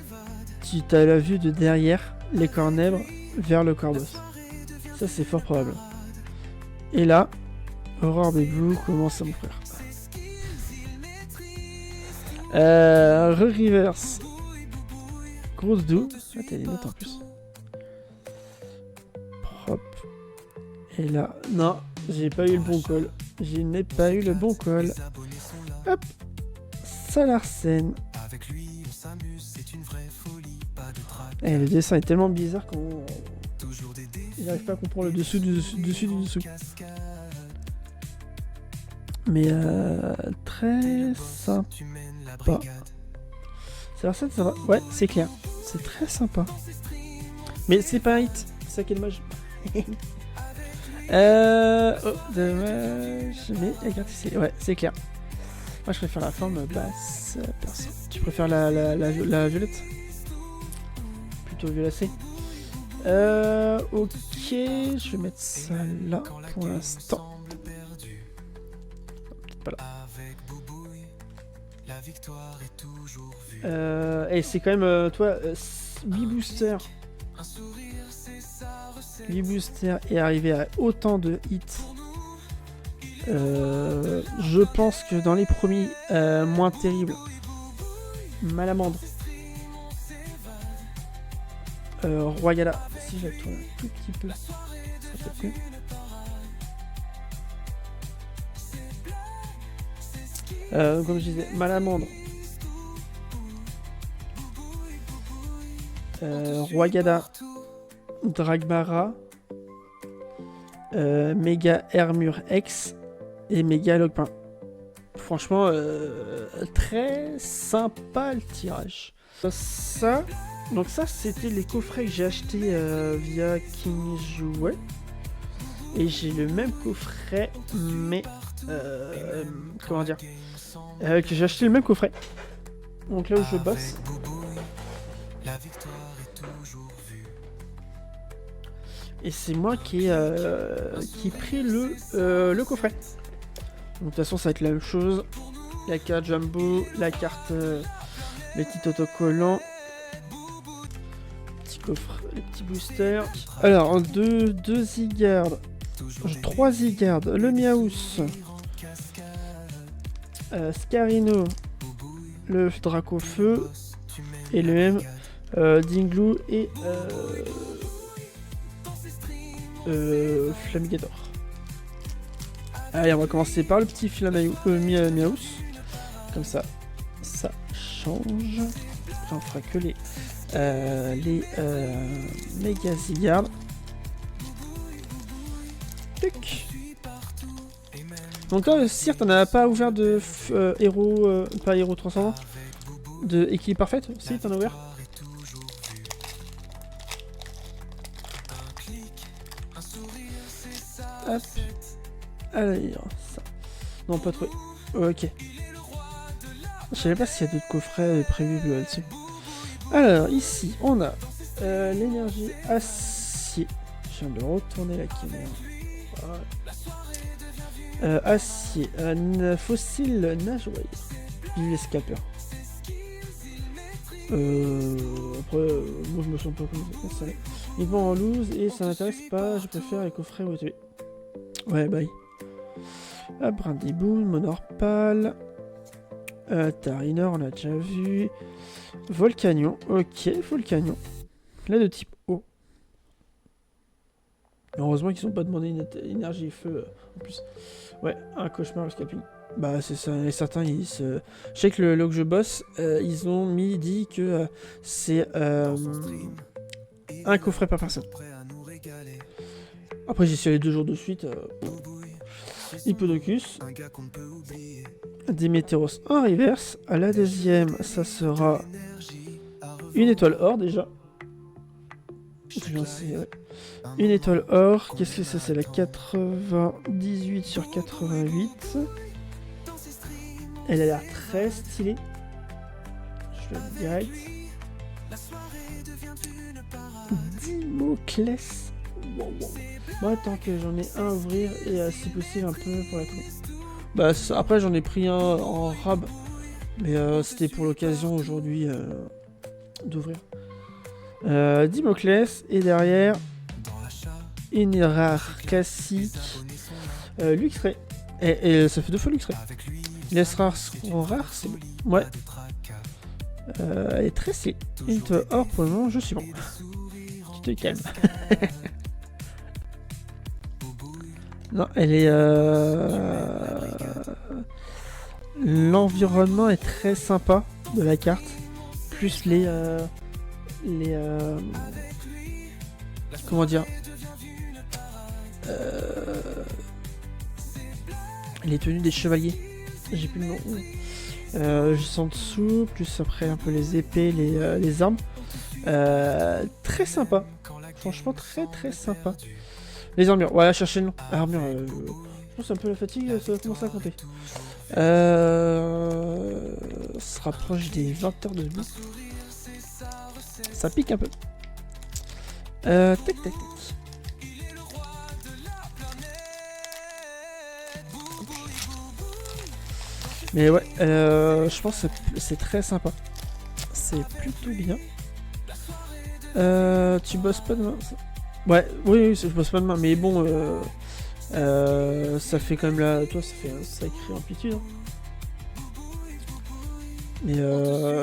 Tu as la vue de derrière les cornèbres vers le corps boss. Ça, c'est fort probable. Et là, Aurore Bébou commence à mon frère. Reverse. Grosse doux. Ah, t'as les notes en plus. Propre. Et là, non, j'ai pas eu le bon call. Je n'ai pas eu le bon call. Hop. Salarsen. Et le dessin est tellement bizarre qu'on n'arrive pas à comprendre le dessous du dessous. Mais très sympa. Salarsen, ça va. Ouais, c'est clair. C'est très sympa. Mais c'est pas un hit. C'est ça qui est dommage. Oh, dommage. Mais regarde ici. Ouais, c'est clair. Moi, je préfère la forme basse. Perso. Tu préfères la violette? Plutôt violacée. Ok. Je vais mettre ça là pour l'instant. Peut-être pas là. Et c'est quand même, toi, 8 boosters. 8 boosters et arriver à autant de hits. Je pense que dans les premiers, moins terribles, Malamandre, Royala, si je la tourne un tout petit peu, ça fait mieux. Comme je disais, Malamandre, Royala, Dragmara, Méga Hermure X et Méga Logpin. Franchement, très sympa le tirage. Ça, donc ça c'était les coffrets que j'ai acheté via King Jouet. Et j'ai le même coffret, mais comment dire, que j'ai acheté le même coffret. Donc là où je bosse. Et c'est moi qui ai pris le coffret. Donc de toute façon ça va être la même chose. La carte Jumbo, la carte, les petits autocollants, petit coffre, les petits boosters. Alors 2 Zygarde, 3 Zygarde, le Miaus, Scarino, le Dracofeu et le M, Dinglou et Flamigator. Allez, on va commencer par le petit Miaus. Comme ça, ça change. On fera que les Mega Zygarde. Donc là, Cyr, t'en as pas ouvert de héros, pas héros transcendant, de équilibre parfaite? Si, t'en as ouvert? Hop. Alors, ça. Non, pas trop. Ok. Je savais pas s'il y a d'autres coffrets prévus là-dessus. Alors, ici, on a l'énergie acier. Je viens de retourner la caméra. Voilà. Acier, fossile nageoire. Vive les scalpers. Après, moi je me sens pas comme ça. Ils vont en loose et ça m'intéresse pas, je préfère les coffrets OTB. Ouais, bye. Brindeboom, Monorpal. Tarinor, on a déjà vu. Volcanion, ok, Volcanion. Là de type eau. Heureusement qu'ils n'ont pas demandé une énergie feu en plus. Ouais, un cauchemar le scalping. Bah c'est ça, et certains ils se... Je sais que là que je bosse, ils ont dit que c'est un coffret par personne. Après j'y suis allé 2 jours de suite. Hippodocus. Dimétéros en reverse. À la deuxième, ça sera une étoile or déjà. Ouais. Une étoile or. Qu'est-ce que c'est? C'est la 98 sur 88. Elle a l'air très stylée. Je le dis direct. Dimoclès. Wow. Moi, tant que j'en ai un à ouvrir et si possible un peu pour la tour. Bah, après, j'en ai pris un en rab. Mais c'était pour l'occasion aujourd'hui d'ouvrir. Dimoclès. Et derrière, une rare classique. Luxray. Et ça fait 2 fois Luxray. Les rares seront rares, c'est bon. Ouais. Elle est très stylée. Une or pour le moment, je suis bon. Tu te calmes. Non, elle est... L'environnement est très sympa de la carte. Plus les... Comment dire, les tenues des chevaliers. J'ai plus le nom. Juste en dessous, plus après un peu les épées, les armes. Très sympa. Franchement, très très sympa. Les armures, voilà, chercher le nom. Armure, je pense un peu la fatigue, ça va commencer à compter. Se rapproche des 20 heures de vie. Ça pique un peu. Tac tac tac. Mais ouais, je pense que c'est très sympa. C'est plutôt bien. Tu bosses pas demain? Ouais, oui, je bosse pas demain, mais bon, ça fait quand même la... Toi, ça fait un sacré amplitude. Hein. Mais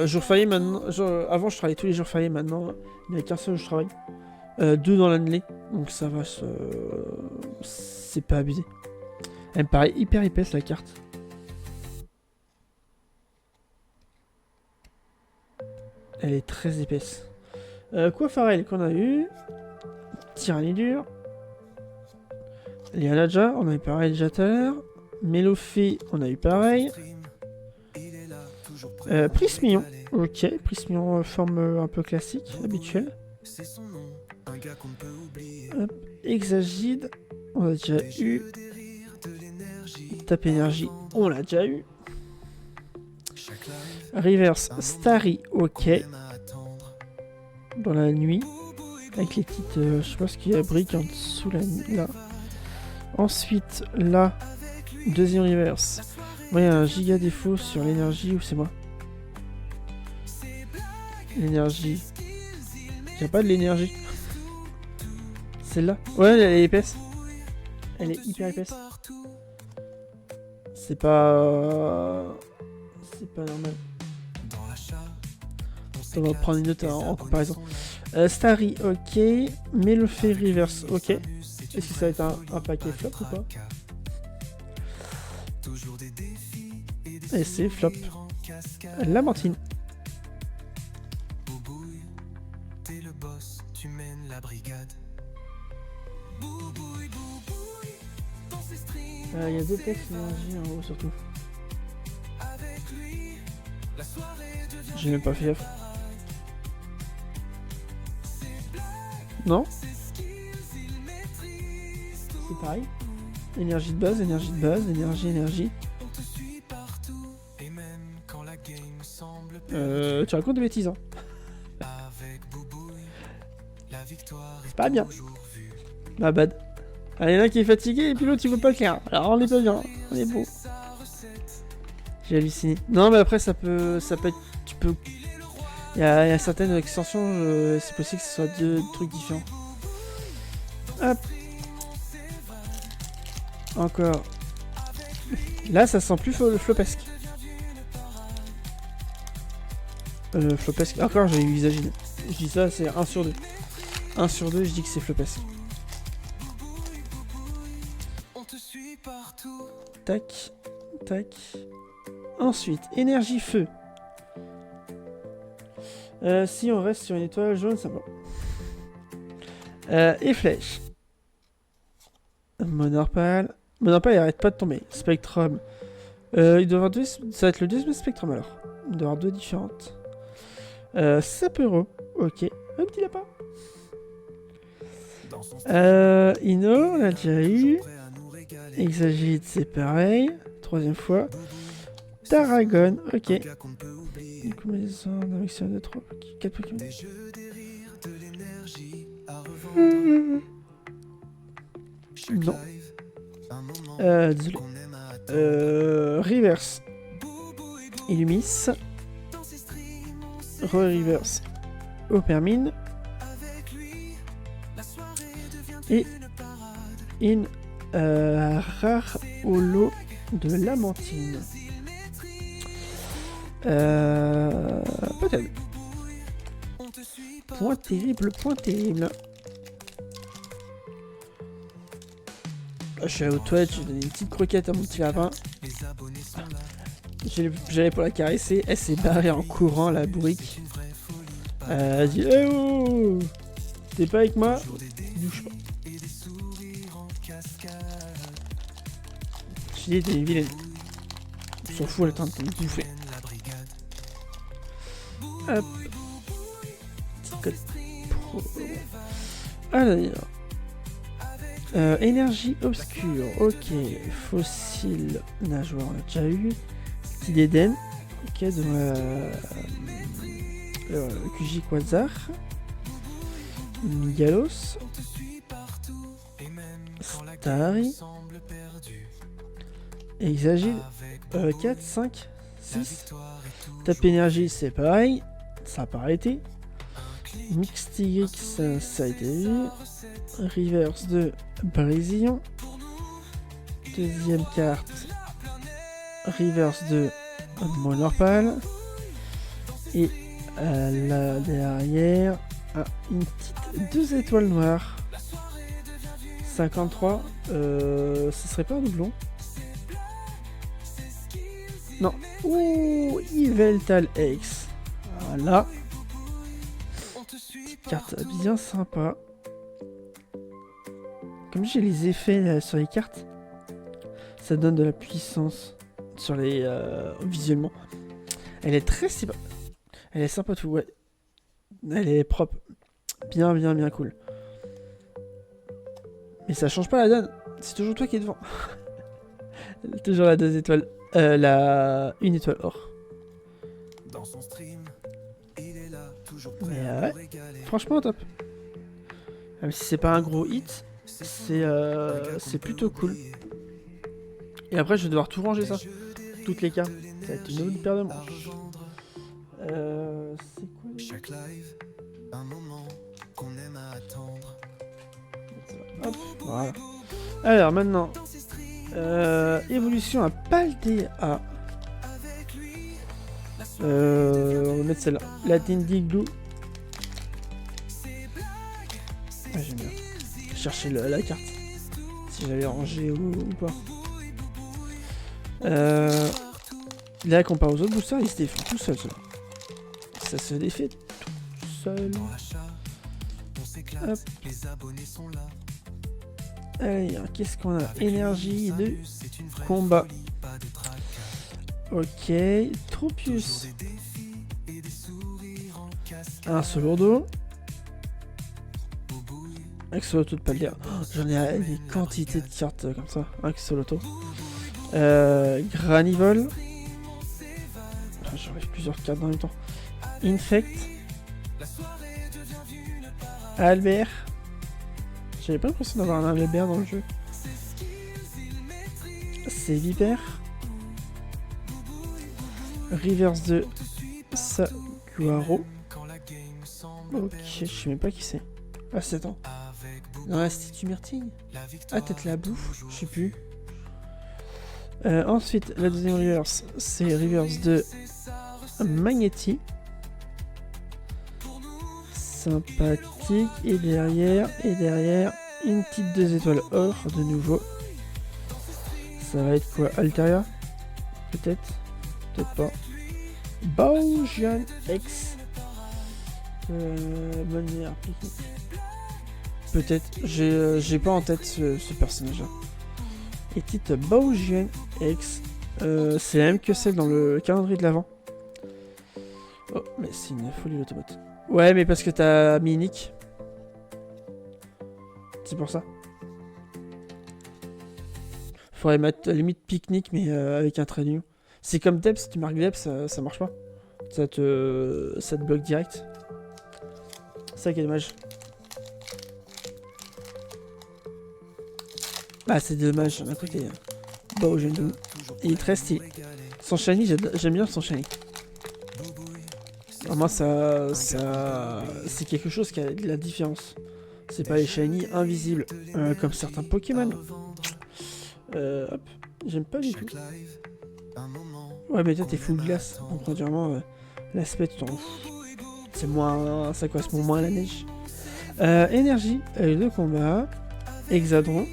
jour férié maintenant... Avant, je travaillais tous les jours fériés, maintenant, il n'y a qu'un seul où je travaille. 2 dans l'année, donc ça va, c'est pas abusé. Elle me paraît hyper épaisse, la carte. Elle est très épaisse. Coiffarel qu'on a eu. Tyrannie dure. Lianaja, on a eu pareil déjà tout à l'heure. Mélophée, on a eu pareil. Prismion. Ok, Prismion forme un peu classique, habituelle. Hop. Exagide, on a déjà eu. Tape énergie, on l'a déjà eu. Reverse Starry, ok. Dans la nuit. Avec les petites... je sais pas ce qu'il y a, briques en dessous là. Ensuite, là. Deuxième reverse. Moi, il y a un giga défaut sur l'énergie, ou c'est moi? L'énergie. Il n'y a pas de l'énergie. Celle-là. Ouais, elle est épaisse. Elle est hyper épaisse. C'est pas... C'est pas normal. On va prendre une note en comparaison. Starry, ok. Mélophée Reverse, ok. Est-ce que ça va être un paquet flop ou pas? Et c'est flop. Lamentine. Il y a 2 textes énergie en haut surtout. J'ai même pas fait gaffe. Non? C'est pareil. Énergie de base, énergie de base, énergie. Tu racontes des bêtises, hein. C'est pas bien. Ma bad. Ah, il y en a qui est fatigué et puis l'autre il voit pas clair. Alors on est pas bien, on est beau. J'ai halluciné. Non mais après ça peut être... Tu peux... Il y a certaines extensions, c'est possible que ce soit 2 trucs différents. Hop. Encore. Là ça sent plus flopesque. Flopesque. Encore j'ai eu Visagine. Je dis ça, c'est 1 sur 2. 1 sur 2, je dis que c'est flopesque. Tac. Tac. Ensuite, énergie feu. Si on reste sur une étoile jaune, ça va. Et flèche. Monorpal. Monorpal, il arrête pas de tomber. Spectrum. Il doit avoir 2. Ça va être le deuxième Spectrum alors. Il doit y avoir 2 différentes. Sapero. Ok. Un petit lapin. Ino, on a déjà eu. Exagite, c'est pareil. 3e fois. Tarragon, ok. Une combinaison d'action de 3, 4 Pokémon. Non. Désolé. Reverse. Illumis. Reverse. Opermine. Et une rare holo de Lamantine. Peut-être. Point terrible, point terrible. Je suis allé aux toilettes, j'ai donné une petite croquette à mon petit lapin. J'allais pour la caresser, elle s'est barrée en courant, la bourrique. Elle a dit eh oh, t'es pas avec moi? Bouge pas. J'ai dit t'es une vilaine. On s'en fout, elle est en train de me bouffer. Hop. Petit code pro. Alors. Énergie obscure, ok. Fossile, nageoire, on a déjà eu. Petit d'Éden, ok. Donc QJ Quasar. Migalos. Starry. Exagile. 4, 5, 6. Tape énergie, c'est pareil. Ça n'a pas arrêté. Mixtigrix, ça a été vu. Reverse de Brésilien. Deuxième carte. Reverse de Monorpal. Et là derrière, une petite 2 étoiles noires. 53. Ce serait pas un doublon? Non. Ouh, Yveltal X. Voilà. Carte bien sympa. Comme j'ai les effets sur les cartes, ça donne de la puissance sur les visuellement. Elle est très sympa. Elle est sympa tout, ouais. Elle est propre. Bien cool. Mais ça change pas la donne. C'est toujours toi qui es devant. Toujours la 2 étoiles. La 1 étoile or. Dans son stream, il est là, toujours prêt Mais à ouais, régaler. franchement top. Même si c'est pas un gros hit, c'est plutôt cool. Et après je vais devoir tout ranger ça. Toutes les cartes. Ça va être une autre paire de manches. C'est quoi les... Chaque live, un moment qu'on aime à attendre. Hop, voilà. Alors maintenant, évolution à Paldea. On va mettre celle-là. La Tindiglu. Ah, j'aime bien. Chercher la carte. Si j'avais rangé ou pas. Là, comparé aux autres boosters, ils se défont tout seuls. Ça se défait tout seul. Hop. Les abonnés sont là. Allez, qu'est-ce qu'on a? Énergie de combat. Ok. Tropius. Un Solourdo. Axoloto de Paldea. Oh, j'en ai des quantités de cartes comme ça. Axoloto. Granivol. J'aurais plusieurs cartes en même temps. Infect. Albert. J'avais pas l'impression d'avoir un Albert dans le jeu. C'est Vipère. Reverse de Saguaro. Ok, je sais même pas qui c'est. Ah, c'est attends. Dans l'Institut Myrtille. Ah, peut-être la bouffe, je sais plus. Ensuite, la deuxième reverse, c'est reverse de Magnetti. Sympathique. Et derrière, une petite 2 étoiles or de nouveau. Ça va être quoi? Altaria? Peut-être. Peut-être pas. Baujian X. Manière pique-nique. Peut-être. J'ai pas en tête ce personnage-là. Et petite Baujian X. C'est la même que celle dans le calendrier de l'avant. Oh, mais c'est une folie l'autobot. Ouais, mais parce que t'as mis Nick. C'est pour ça. Faudrait mettre à la limite pique-nique, mais avec un trait d'union. C'est comme Deb, si tu marques Deb, ça marche pas. Ça te bloque direct. C'est ça qui est dommage. Bah, c'est dommage d'un côté. Beau jeune loup. Il est très stylé. Son shiny, j'aime bien son shiny. Vraiment, c'est quelque chose qui a de la différence. C'est pas les shiny invisibles, comme certains Pokémon. Hop, j'aime pas du tout. Ouais, mais toi, t'es full glace. Donc, entièrement, l'aspect, tu t'en fous. C'est moins... Ça correspond moins à la neige. Énergie, de combat. Hexadron.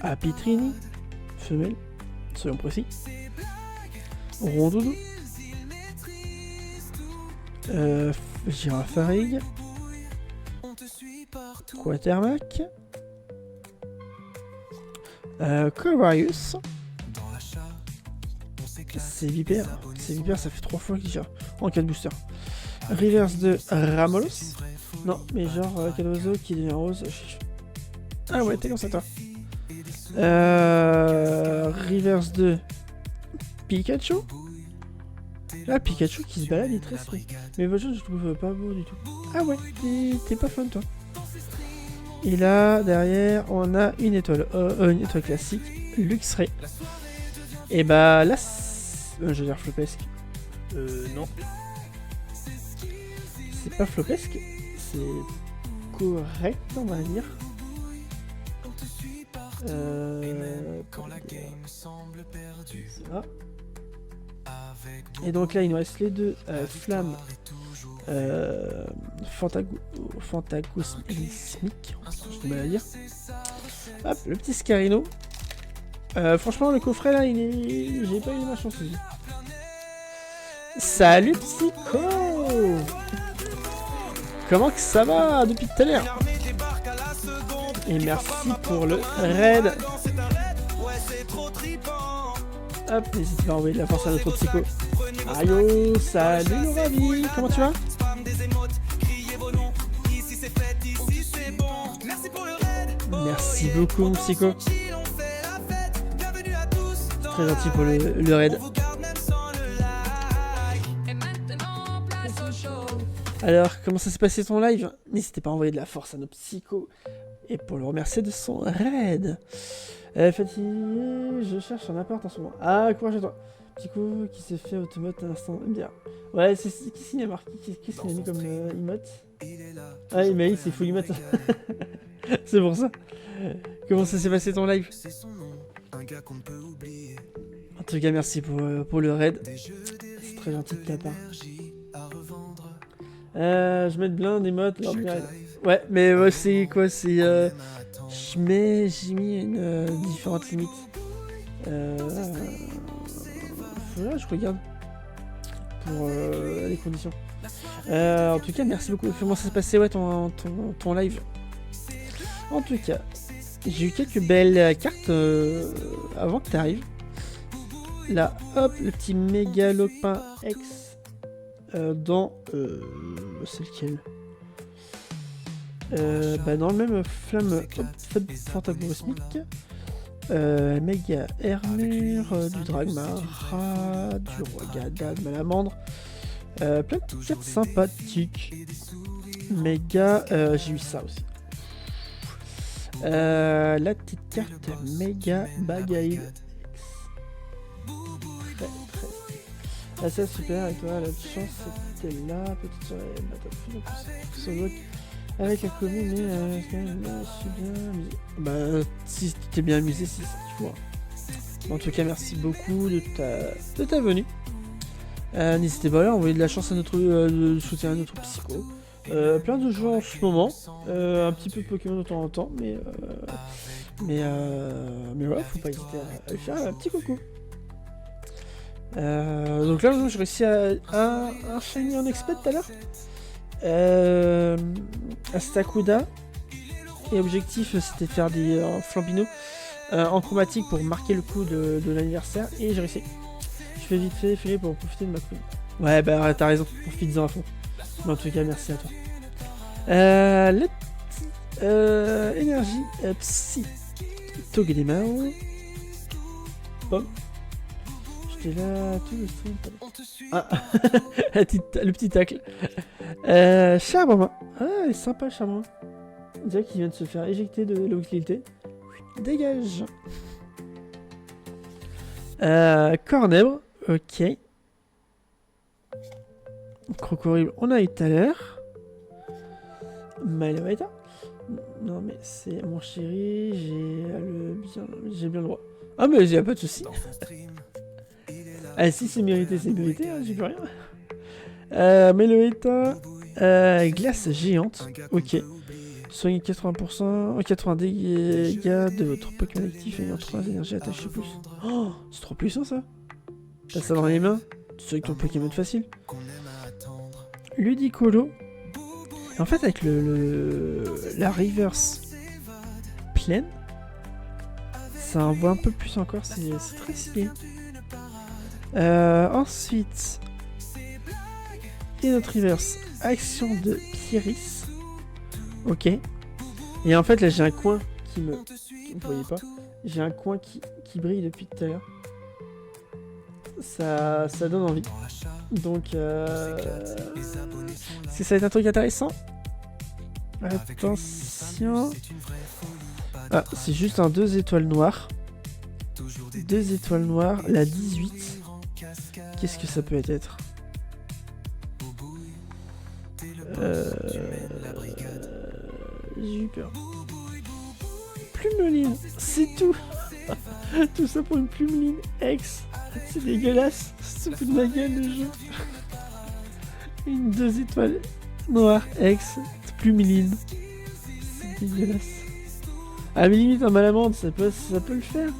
Apitrini. Femelle. Soyons précis. Rondoudou. Girafarig. Quatermac. Covarius. C'est Vipère. C'est Vipère, ça fait 3 fois qu'il gère. En 4 boosters. Reverse de Ramolos. Non, mais genre, quel oiseau qui devient rose. Ah ouais, t'es comme ça, toi. Reverse de Pikachu. Ah, Pikachu qui se balade, il est très stylé. Mais votre jeu, je trouve pas beau du tout. Ah ouais, t'es pas fun, toi. Et là, derrière, on a une étoile classique, Luxray. Et bah là, je veux dire flopesque. Non. C'est pas flopesque, c'est correct, on va dire. Ça. Et donc là, il nous reste les deux flammes Fantakosmique, j'ai du mal à dire. Hop, le petit Scarino. Franchement, le coffret là, j'ai pas eu ma chance aussi. Salut Psycho! Comment que ça va depuis tout à l'heure? Et merci pour le raid. Hop, n'hésite pas à envoyer de la force à notre Psycho. Ayo, salut le ravi, comment tu vas? Merci beaucoup mon Psycho. Très gentil pour le raid. Alors, comment ça s'est passé ton live? N'hésitez pas à envoyer de la force à nos Psychos. Et pour le remercier de son raid. Fatigué, je cherche un appart en ce moment. Ah, courage à toi. Psycho qui s'est fait automote à l'instant. Bien. Ouais, qu'est-ce qu'il a marqué? Qu'est-ce qu'il a mis comme emote? Ah, il m'a dit c'est full emote. C'est pour ça. Comment ça s'est passé ton live? En tout cas, merci pour le raid. C'est très gentil de ta part. Je mets bien des modes lors du raid. Ouais, mais ouais, c'est quoi? C'est j'ai mis une différentes limites. Là, je regarde pour les conditions. En tout cas, merci beaucoup. Comment ça s'est passé, ouais, ton live? En tout cas, j'ai eu quelques belles cartes avant que tu arrives. Là, hop, le petit Mégalopin X dans... c'est lequel? Dans le même flamme Fantakosmique. Méga Hermure, du Dragmara, du Rogada, de Malamandre. Plein de petites cartes sympathiques. Méga, j'ai eu ça aussi. La petite carte Méga Bagaille. Ah, ça super, et toi la chance c'était là, petite soirée, avec la commune, mais quand même, je suis bien amusé. Bah, si tu t'es bien amusé, c'est ça qu'il faut. En tout cas, merci beaucoup de ta venue. N'hésitez pas à envoyer de la chance à notre soutien à notre Psycho. Plein de jeux en ce moment, un petit peu de Pokémon de temps en temps, mais ouais, faut pas hésiter à lui faire un petit coucou. Donc là, j'ai réussi à un shiny en expert tout à l'heure. Astakuda. Et objectif, c'était de faire des flambinos en chromatique pour marquer le coup de l'anniversaire. Et j'ai réussi. Je fais vite fait pour profiter de ma queen. Ouais, bah t'as raison, profite-en à fond. Mais en tout cas, merci à toi. Le petit énergie psy. Togedemao. Pomme. J'étais là tout le stream. Ah, le petit tacle. Charbon. Ah, il est sympa, Charbon. On dirait qu'il vient de se faire éjecter de l'utilité. Dégage. Cornèbre, ok. Crocodile, on a eu tout à l'heure. Malévita. Non mais c'est mon chéri, j'ai bien le droit. Ah mais j'ai pas de soucis. Ah si c'est mérité, hein, j'ai plus rien. Malévita, glace géante, ok. Soignez 80%, 80 dégâts de votre Pokémon actif ayant 3 énergies attachées plus. Oh, c'est trop puissant ça. T'as ça dans les mains, tu soignes ton Pokémon facile. Ludicolo. En fait avec la reverse pleine, ça envoie un peu plus encore, c'est très stylé. Ensuite, et notre reverse action de Pieris. Ok. Et en fait là j'ai un coin qui me... Vous voyez pas? J'ai un coin qui brille depuis tout à l'heure. Ça donne envie. Donc est-ce que ça va être un truc intéressant? Attention. Ah, c'est juste un 2 étoiles noires. 2 étoiles noires, la 18. Qu'est-ce que ça peut être? J'ai eu peur. Plumeline, c'est tout. Tout ça pour une Plumeline X. C'est dégueulasse. C'est tout de ma gueule le jeu. Une 2 étoiles noires X. Plumeline. C'est dégueulasse. Ah mais limite un Malamande, ça peut le faire.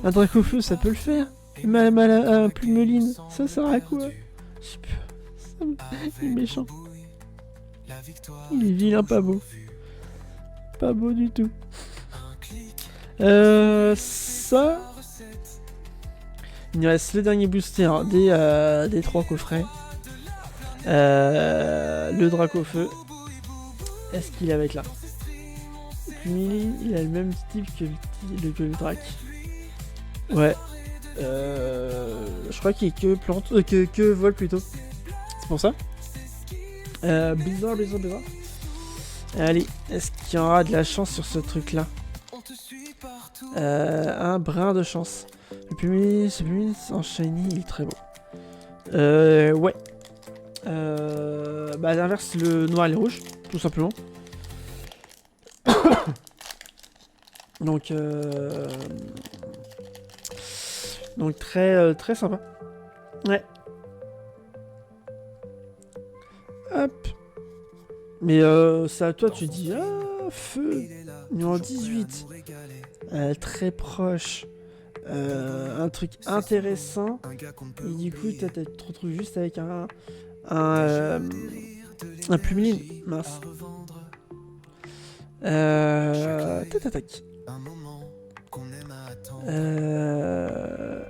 Un Dracofeu, ça peut le faire. Un Plumeline, ça sert à quoi? J'ai peur. Il est méchant. Il est vilain, pas beau. Pas beau du tout. Ça... Il nous reste le dernier booster hein, des 3 coffrets. Le Dracofeu. Est-ce qu'il va être là? Puis il a le même type que le Drac. Ouais. Je crois qu'il est que plante, que vol plutôt. C'est pour ça. Bizarre. Allez, est-ce qu'il y aura de la chance sur ce truc-là? Un brin de chance. Le Plumeline en shiny, il est très beau. Ouais. Bah à l'inverse, le noir et le rouge, tout simplement. Donc très sympa. Ouais. Hop. Mais ça, toi, tu dis feu. Numéro 18. Très proche. Un truc intéressant. Et du coup, tu te retrouves juste avec un Plumeline. Mince. Tac.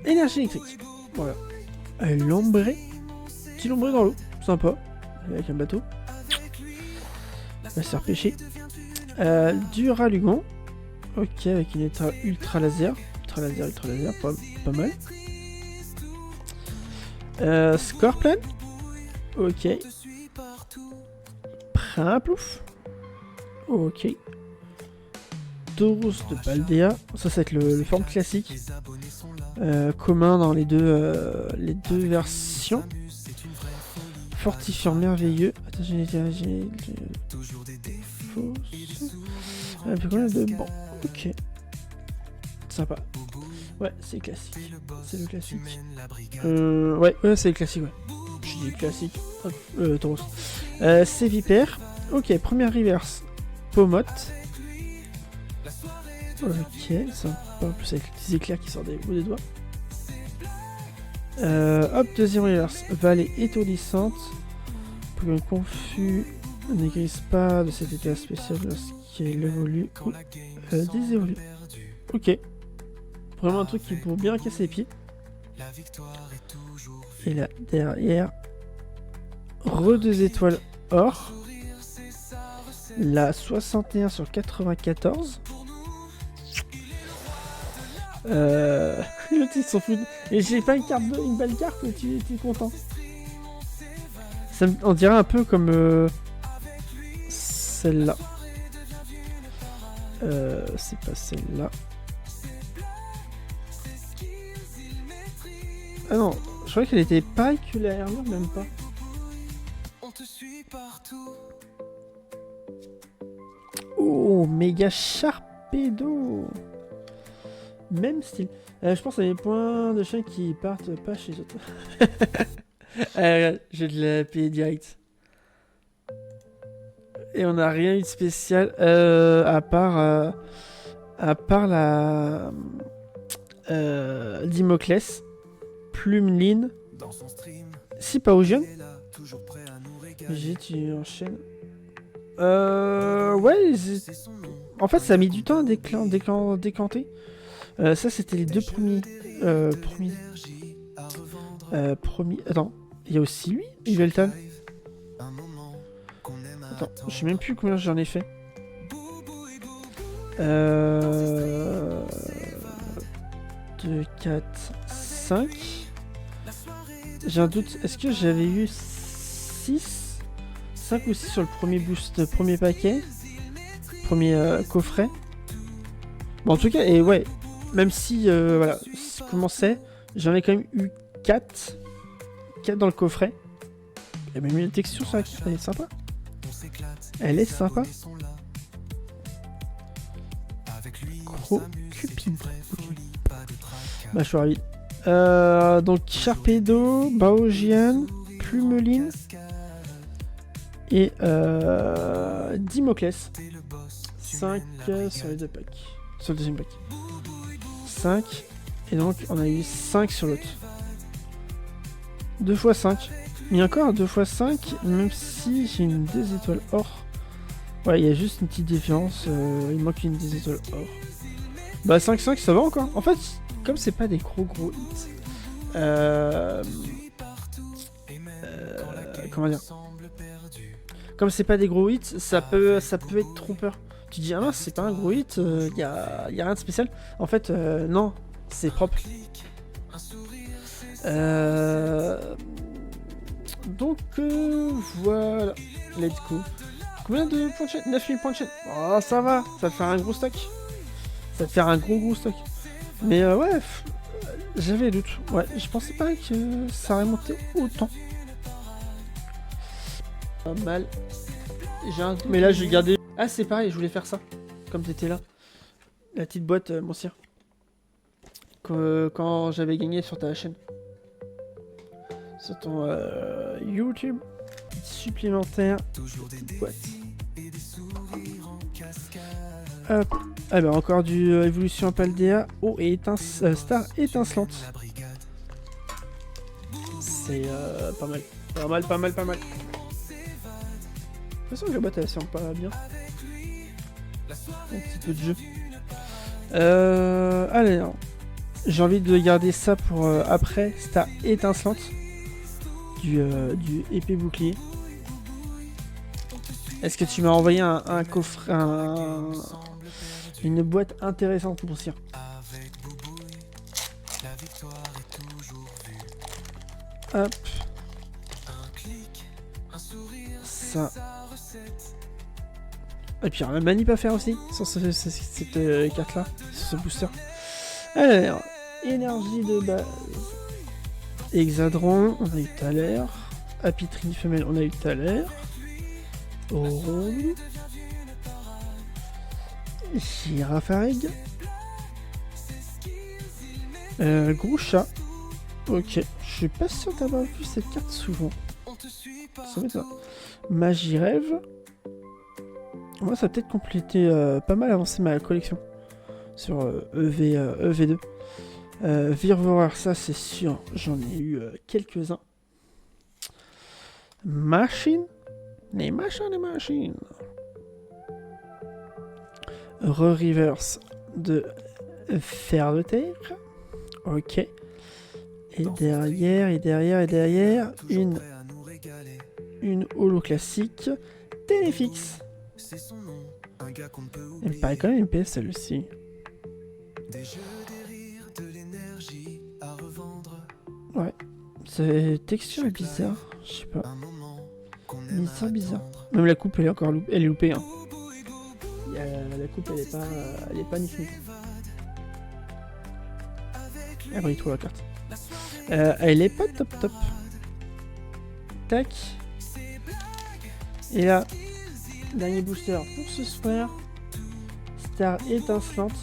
Énergie électrique. Voilà. L'ombré. Petit lombré dans l'eau. Sympa. Avec un bateau. Va se faire pêcher. Du Ralugon. Ok, avec une étoile ultra laser. Ultra laser, pas mal. Scorpion. Ok. Primplouf. Ok. Taurus de Paldea. Ça, c'est le forme classique. Commun dans les deux versions. Fortifiant merveilleux. Attends, j'ai toujours des défauts. Bon, ok. Sympa. Ouais, c'est classique. C'est le classique. Ouais, c'est le classique, ouais. Je dis classique. Taurus. C'est Vipère. Ok, première reverse. Pomote. Ok, sympa. En plus avec les petits éclairs qui sortent des bouts des doigts. Hop, deuxième reverse. Vallée étourdissante. Pokémon confus ne grise pas de cet état spécial lorsqu'il évolue ou désévolue. Ok. Vraiment un truc qui peut bien casser les pieds. Et là, derrière, re 2 étoiles or. La 61 sur 94. L'autre ils s'en foutent. Et j'ai pas une belle carte, tu es content. On dirait un peu comme celle-là. C'est pas celle-là. Ah non, je croyais qu'elle était pareille que la armure, même pas. On te suit partout. Oh, méga Sharpedo. Même style. Je pense à des points de chaîne qui partent pas chez les autres. Regarde, je vais te la payer direct. Et on n'a rien eu de spécial à part la Dimoclès, Plumeline, Dans son stream, si pas Ocean. il est là, toujours prêt à nous régaler. J'ai tu enchaînes. Ouais, C'est son nom. en fait ça a mis du temps à décanter. Ça c'était les deux premiers. Énergie à revendre. Attends, il y a aussi lui, Yveltal. Un moment qu'on aime Attends, attendre. je sais même plus combien j'en ai fait. 2, 4, 5. J'ai un doute, est-ce que j'avais eu 6 5 ou 6 sur le premier boost, premier paquet, premier coffret. Bon, en tout cas, et ouais, même si, voilà, comment c'est, j'en ai quand même eu 4 dans le coffret. Et même une texture sur la carte, elle est sympa. On s'éclate. Elle est sympa. Ils sont là. Avec lui, on Gros s'amuse, c'est Cupid. une vraie folie, pas de tracas. Bah, je suis ravi. Donc, Sharpedo, Baogian, Plumeline et Dimoclès. 5 sur les deux packs. Sur le deuxième pack. 5. Et donc, on a eu 5 sur l'autre. 2 x 5. Mais encore 2 x 5, même si j'ai une des étoiles or. Ouais, il y a juste une petite différence. Il manque une des étoiles or. Bah, 5-5, ça va encore. En fait, comme c'est pas des gros hits. Comment dire? Comme c'est pas des gros hits, ça peut être trompeur. Tu dis, ah mince, c'est pas un gros hit, y a rien de spécial. En fait, non, c'est propre. Donc, voilà. Let's go. Combien de points de chaîne? 9000 points de chaîne. Oh, ça va, ça va faire un gros stock. Ça va faire un gros stock. Mais ouais, j'avais doute. Ouais, je pensais pas que ça aurait monté autant. Pas mal. J'ai un doute. Mais là, j'ai gardé. Ah, c'est pareil, je voulais faire ça. Comme t'étais là. La petite boîte, mon cire. Quand j'avais gagné sur ta chaîne. Sur ton YouTube. Supplémentaire. Petite boîte. Hop. Ah bah encore du évolution Paldea. Oh, et star étincelante. C'est pas mal. Pas mal. De toute façon, la boîte elle sent pas bien. Un petit peu de jeu. Allez, alors. J'ai envie de garder ça pour après. Star étincelante. Du épée bouclier. Est-ce que tu m'as envoyé un coffre, une boîte intéressante pour Sire? Hop. Ça. Et puis il y a un manip à faire aussi sur cette carte là, sur ce booster. Alors, énergie de base. Hexadron, on a eu tout à l'heure. Apitrini femelle, on a eu tout à l'heure. Oron. Girafareg. Gros chat. Ok, je suis pas sûr d'avoir vu cette carte souvent. Ça m'étonne. Magie rêve. Moi, ça va peut-être compléter pas mal avancer ma collection sur EV2. Virvoreur, ça c'est sûr, j'en ai eu quelques-uns. Machine. Les machines. Re-reverse de fer de terre. Ok. Et derrière, une holo classique. Téléfix. Elle me paraît quand même une PS celle-ci. Ouais. Cette texture est bizarre. Je sais pas. Bizarre. Même la coupe elle est encore elle est loupée. Hein. La coupe elle est pas niche. Ah bah il trouve la carte. Elle est pas top top. Tac. Et là, dernier booster pour ce soir. Star étincelante.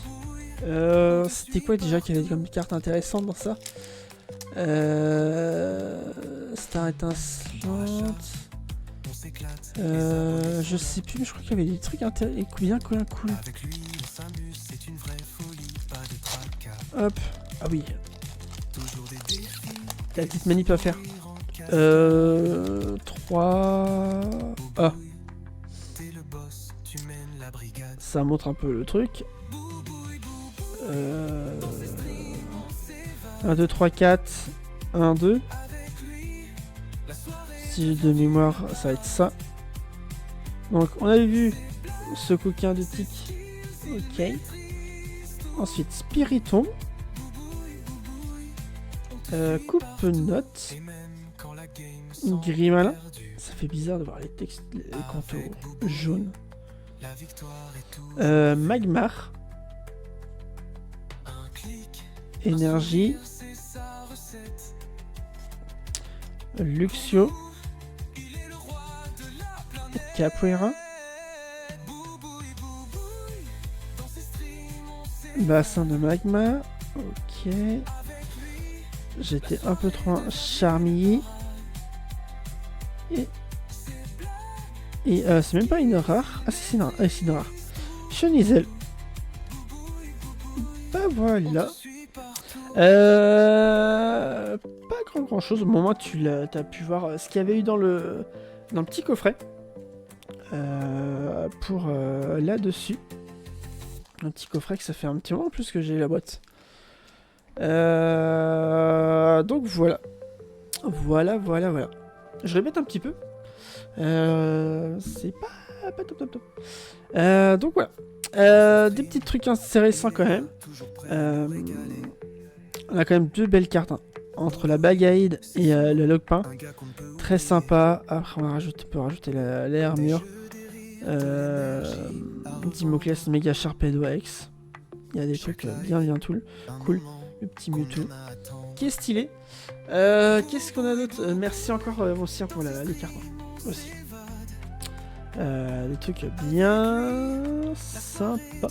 C'était quoi déjà qu'il y avait comme carte intéressante dans ça? Star étincelante. Je sais plus, mais je crois qu'il y avait des trucs bien cool. Hop. Ah oui. T'as la petite manip à faire. 3... Ah. Ça montre un peu le truc. 1, 2, 3, 4. 1, 2. Si j'ai de mémoire, ça va être ça. Donc, on avait vu ce coquin de tic. Ok. Ensuite, Spiriton. Coupe note. Grimalin. Ça fait bizarre de voir les textes, les contours jaunes. Magmar. Énergie. Luxio. Capoeira. Bassin de magma. Ok. J'étais un peu trop loin. Charmilly. Et c'est même pas une rare. Ah si, c'est une rare. Chenizel. Bah voilà. Pas grand chose. Au moment où t'as pu voir ce qu'il y avait eu dans le petit coffret. Pour là-dessus. Un petit coffret que ça fait un petit moment en plus que j'ai la boîte. Donc voilà. Voilà. Je répète un petit peu. C'est pas top. Donc voilà. Des petits trucs intéressants quand même. On a quand même deux belles cartes. Hein. Entre la Bagaïde et le Logpin. Très sympa. Après on peut rajouter l'armure. Dimoclès Mega Sharp X. Il y a des trucs bien cool. Le petit Mewtwo qui est stylé. Qu'est-ce qu'on a d'autre? Merci encore mon sire pour les cartes aussi. Des trucs bien sympas.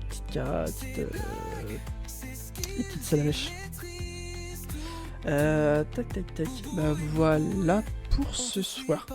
Petite carte, les petites salamèches. Tac. Bah voilà pour ce soir.